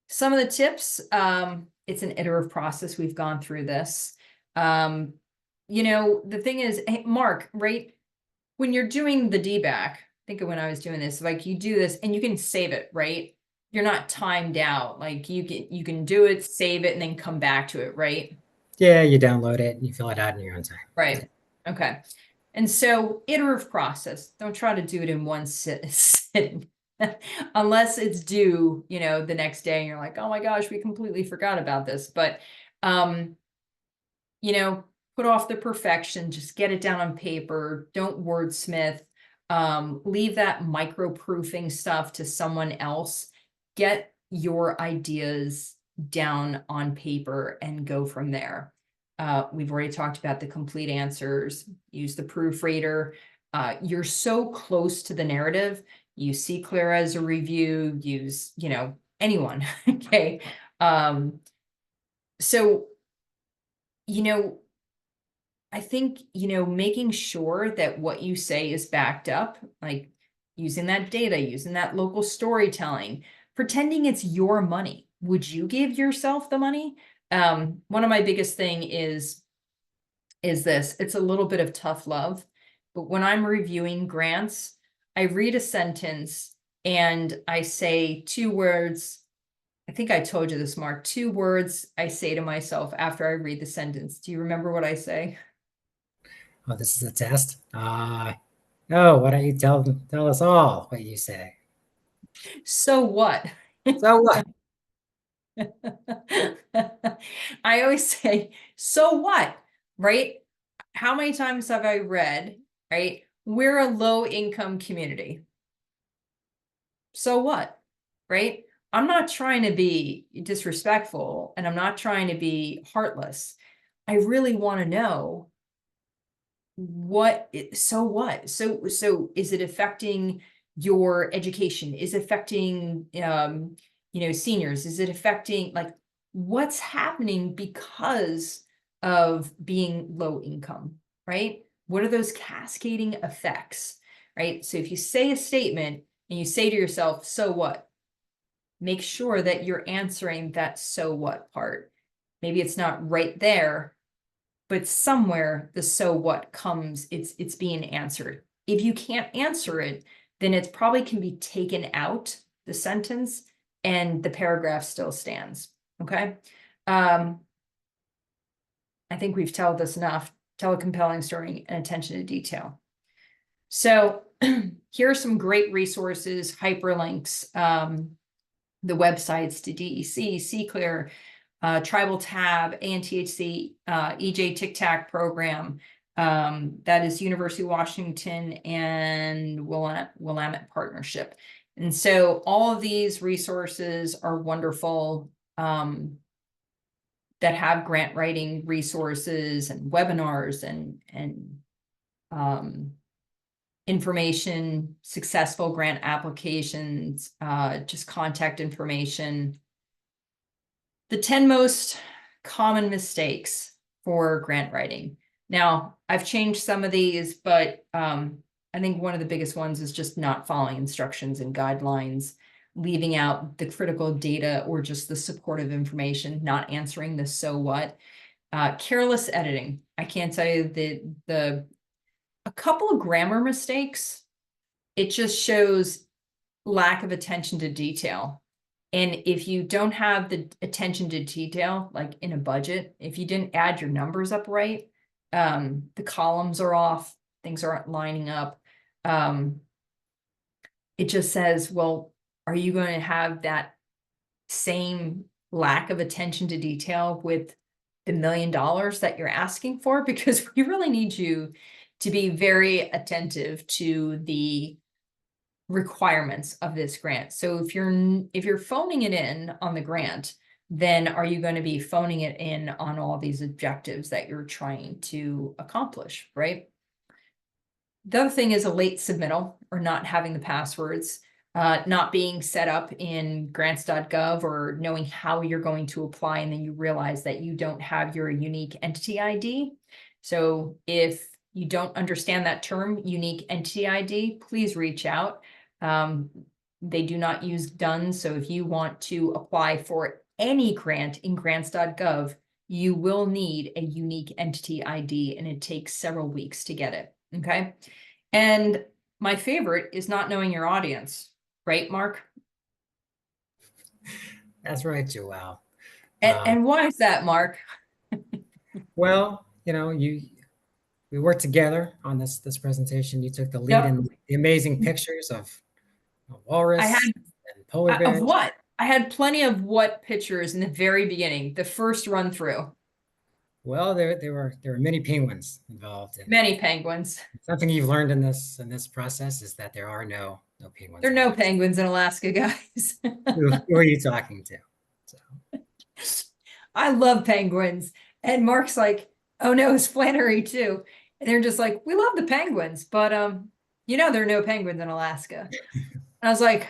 some of the tips, it's an iterative process. We've gone through this. The thing is, hey, Marc, right? When you're doing the DBAC, think of when I was doing this, like you do this and you can save it, right? You're not timed out. Like you can do it, save it, and then come back to it, right? Yeah, you download it and you fill it out in your own time. Right. Okay. And so iterative process, don't try to do it in one sitting. Unless it's due, the next day and you're like, oh my gosh, we completely forgot about this. But, put off the perfection, just get it down on paper. Don't wordsmith, leave that micro-proofing stuff to someone else. Get your ideas down on paper and go from there. We've already talked about the complete answers, use the proofreader. You're so close to the narrative. Use CCLR as a review, use, anyone. Okay. So, I think, making sure that what you say is backed up, like using that data, using that local storytelling, pretending it's your money. Would you give yourself the money? One of my biggest thing is this, it's a little bit of tough love, but when I'm reviewing grants, I read a sentence and I say 2 words. I think I told you this, Mark, 2 words I say to myself after I read the sentence. Do you remember what I say? Oh, this is a test. No, why don't you tell us all what you say? So what? So what? I always say, so what? Right? How many times have I read, right? We're a low income community. So what? Right? I'm not trying to be disrespectful and I'm not trying to be heartless. I really want to know so what? So is it affecting your education? Is it affecting seniors? Is it affecting, like, what's happening because of being low income, right? What are those cascading effects, right? So if you say a statement and you say to yourself, so what? Make sure that you're answering that so what part. Maybe it's not right there, but somewhere the so what comes, it's being answered. If you can't answer it, then it probably can be taken out, the sentence, and the paragraph still stands. Okay. I think we've told this enough. Tell a compelling story and attention to detail. So here are some great resources, hyperlinks, the websites to DEC, CCLR, Tribal Tab, ANTHC, EJ Tic Tac program. That is University of Washington and Willamette Partnership. And so all of these resources are wonderful, that have grant writing resources and webinars and information, successful grant applications, just contact information. The 10 most common mistakes for grant writing. Now, I've changed some of these, but I think one of the biggest ones is just not following instructions and guidelines, leaving out the critical data or just the supportive information, not answering the so what. Careless editing. I can't tell you a couple of grammar mistakes. It just shows lack of attention to detail. And if you don't have the attention to detail, like in a budget, if you didn't add your numbers up right, the columns are off, things aren't lining up. It just says, well, are you going to have that same lack of attention to detail with the $1 million that you're asking for? Because we really need you to be very attentive to the requirements of this grant. So if you're phoning it in on the grant, then are you going to be phoning it in on all these objectives that you're trying to accomplish, right? The other thing is a late submittal or not having the passwords, not being set up in grants.gov or knowing how you're going to apply, and then you realize that you don't have your unique entity ID. So if you don't understand that term, unique entity ID, please reach out. They do not use done. So if you want to apply for any grant in grants.gov, you will need a unique entity ID, and it takes several weeks to get it. Okay. And my favorite is not knowing your audience, right, Mark? That's right, Joelle. And why is that, Mark? Well, we worked together on this presentation. You took the lead in the amazing pictures of walrus and polar bears. Of what? I had plenty of what pictures in the very beginning, the first run through. Well, there were many penguins involved. Many penguins. Something you've learned in this process is that there are no penguins. There are no penguins in Alaska, guys. Who are you talking to? So. I love penguins. And Mark's like, oh no, it's Flannery too. And they're just like, we love the penguins, but there are no penguins in Alaska. And I was like,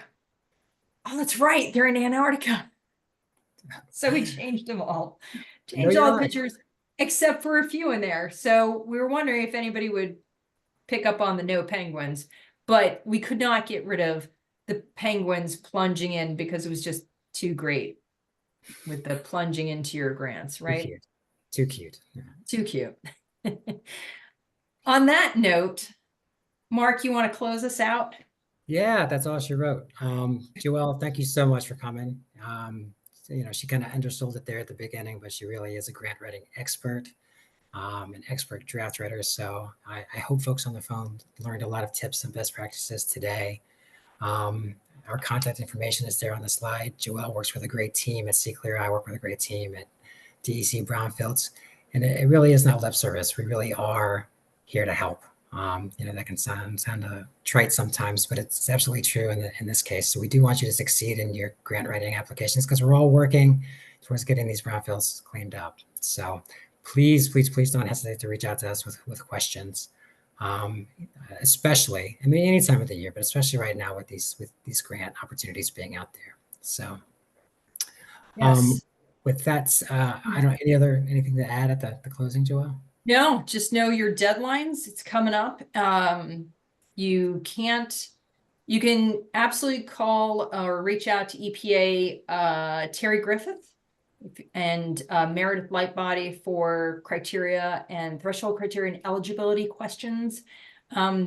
oh, that's right, they're in Antarctica. So we changed them all. Changed all the pictures except for a few in there. So we were wondering if anybody would pick up on the no penguins, but we could not get rid of the penguins plunging in because it was just too great. with the plunging into your grants, right? Too cute. Too cute. Yeah. Too cute. On that note, Marc, you want to close us out? Yeah, that's all she wrote. Joelle, thank you so much for coming. She kind of undersold it there at the beginning, but she really is a grant writing expert, an expert draft writer. So I hope folks on the phone learned a lot of tips and best practices today. Our contact information is there on the slide. Joelle works with a great team at CCLR. I work with a great team at DEC Brownfields. And it really is not lip service. We really are here to help. That can sound trite sometimes, but it's absolutely true in this case. So we do want you to succeed in your grant writing applications because we're all working towards getting these brownfields cleaned up. So please don't hesitate to reach out to us with questions. Especially, any time of the year, but especially right now with these grant opportunities being out there. So, Yes. With that, I don't anything to add at the closing, Joelle? No, just know your deadlines. It's coming up. You can absolutely call or reach out to EPA Terry Griffith and Meredith Lightbody for criteria and threshold criteria and eligibility questions.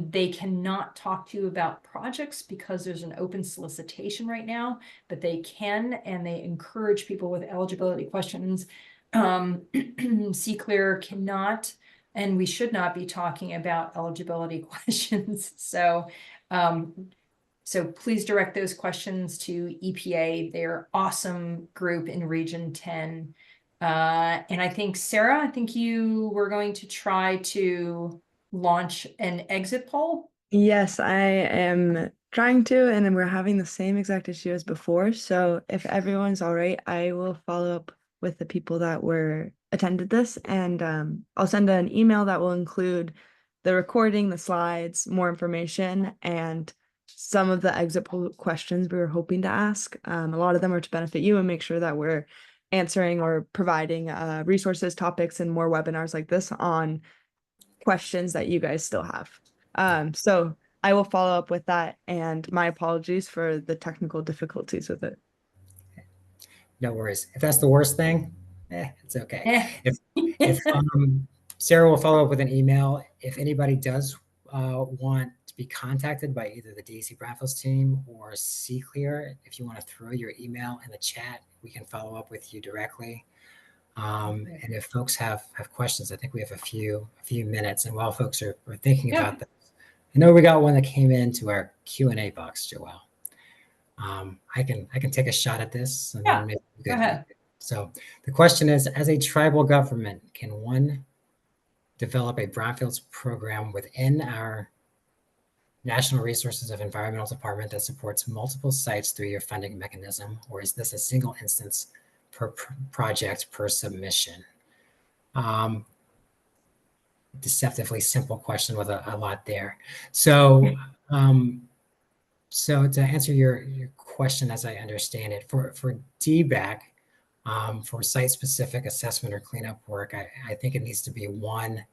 They cannot talk to you about projects because there's an open solicitation right now, but they can, and they encourage people with eligibility questions. CCLR cannot, and we should not be talking about eligibility questions. So please direct those questions to EPA. They're awesome group in Region 10. And I think, Sarah, you were going to try to launch an exit poll. Yes, I am trying to, and we're having the same exact issue as before. So if everyone's all right, I will follow up with the people that attended this, and I'll send an email that will include the recording, the slides, more information, and some of the exit poll questions we were hoping to ask. A lot of them are to benefit you and make sure that we're answering or providing resources, topics, and more webinars like this on questions that you guys still have. So I will follow up with that, and my apologies for the technical difficulties with it. No worries. If that's the worst thing, it's okay. If Sarah will follow up with an email. If anybody does want to be contacted by either the DEC Brownfields team or CCLR, if you want to throw your email in the chat, we can follow up with you directly. And if folks have questions, I think we have a few minutes. And while folks are thinking about this, I know we got one that came into our Q&A box, Joelle. I can take a shot at this. And then maybe go ahead. So the question is, as a tribal government, can one develop a brownfields program within our National Resources of Environmental Department that supports multiple sites through your funding mechanism, or is this a single instance per project per submission? Deceptively simple question with a lot there. So, so to answer your question, as I understand it, for DBAC, for site-specific assessment or cleanup work, I think it needs to be one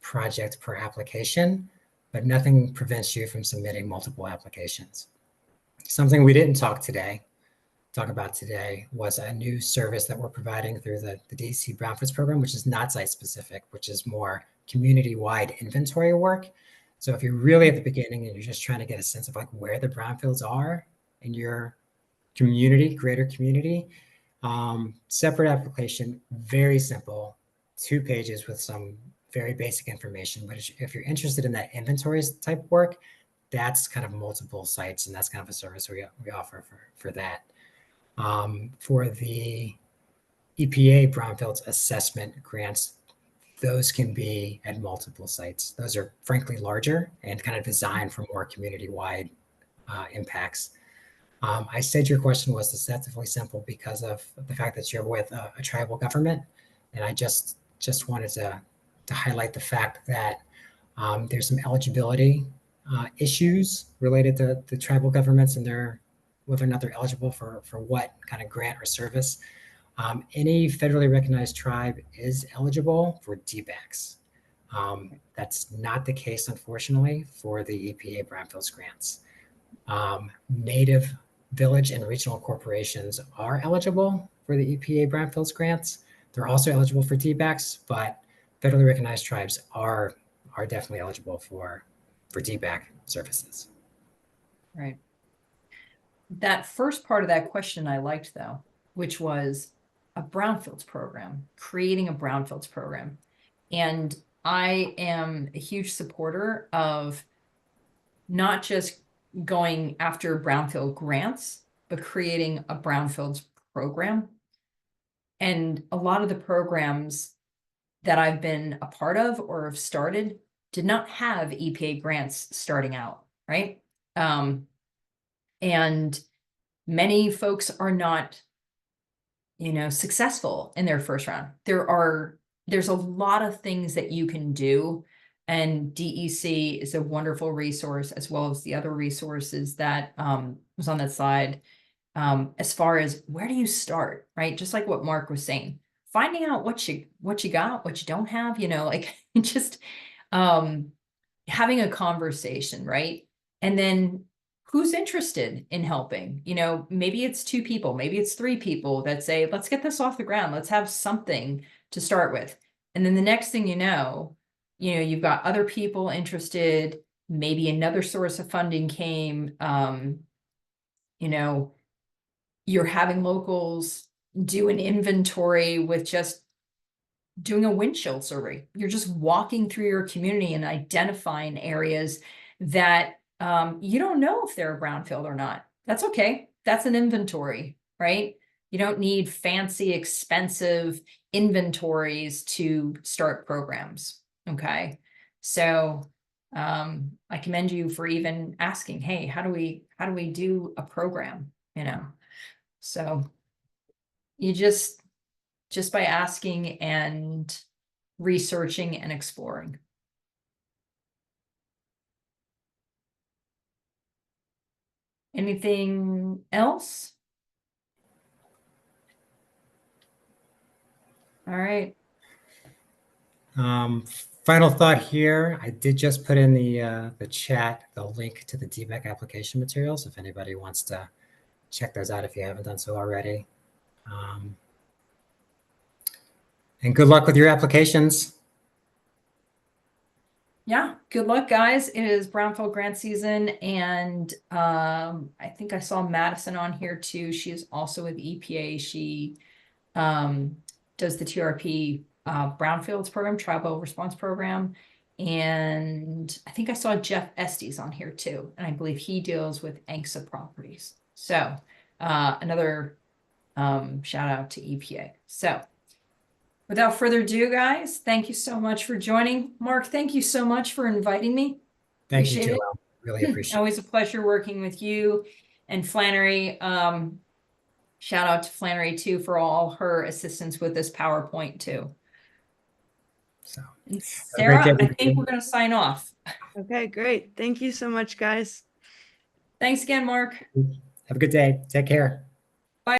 project per application, but nothing prevents you from submitting multiple applications. Something we didn't talk about today was a new service that we're providing through the DEC Brownfields program, which is not site-specific, which is more community-wide inventory work. So if you're really at the beginning and you're just trying to get a sense of like where the brownfields are in your community, greater community, separate application, very simple, 2 pages with some very basic information. But if you're interested in that inventory type work, that's kind of multiple sites, and that's kind of a service we offer for that. For the EPA brownfields assessment grants, those can be at multiple sites. Those are frankly larger and kind of designed for more community-wide impacts. I said your question was deceptively simple because of the fact that you're with a tribal government, and I just wanted to highlight the fact that there's some eligibility issues related to the tribal governments and whether or not they're eligible for what kind of grant or service. Any federally recognized tribe is eligible for DBACs. That's not the case, unfortunately, for the EPA Brownfields grants. Native village and regional corporations are eligible for the EPA Brownfields grants. They're also eligible for DBACs, but federally recognized tribes are definitely eligible for DBAC services. Right. That first part of that question I liked though, which was a brownfields program, creating a brownfields program. And I am a huge supporter of not just going after brownfield grants, but creating a brownfields program. And a lot of the programs that I've been a part of or have started did not have EPA grants starting out, right? And many folks are not, successful in their first round. There's a lot of things that you can do, and DEC is a wonderful resource, as well as the other resources that was on that slide. As far as where do you start, right? Just like what Marc was saying, finding out what you got, what you don't have, like just having a conversation, right? And then who's interested in helping? Maybe it's 2 people, maybe it's 3 people that say, let's get this off the ground. Let's have something to start with. And then the next thing you've got other people interested, maybe another source of funding came, you're having locals do an inventory with just doing a windshield survey. You're just walking through your community and identifying areas that you don't know if they're a brownfield or not. That's okay. That's an inventory, right? You don't need fancy, expensive inventories to start programs. Okay. So I commend you for even asking, hey, how do we do a program? So you just by asking and researching and exploring. Anything else? All right. Final thought here. I did just put in the chat the link to the DBAC application materials if anybody wants to check those out if you haven't done so already. And good luck with your applications. Yeah, good luck, guys. It is Brownfield grant season, and I think I saw Madison on here too. She is also with EPA. She does the TRP Brownfields program, Tribal Response Program, and I think I saw Jeff Estes on here too, and I believe he deals with ANCSA properties. So another shout out to EPA. So without further ado, guys, thank you so much for joining. Marc, thank you so much for inviting me. Thank you, Joelle. Really appreciate it. Always a pleasure working with you and Flannery. Shout out to Flannery too for all her assistance with this PowerPoint too. So, and Sarah, I think we're going to sign off. Okay, great. Thank you so much, guys. Thanks again, Marc. Have a good day. Take care.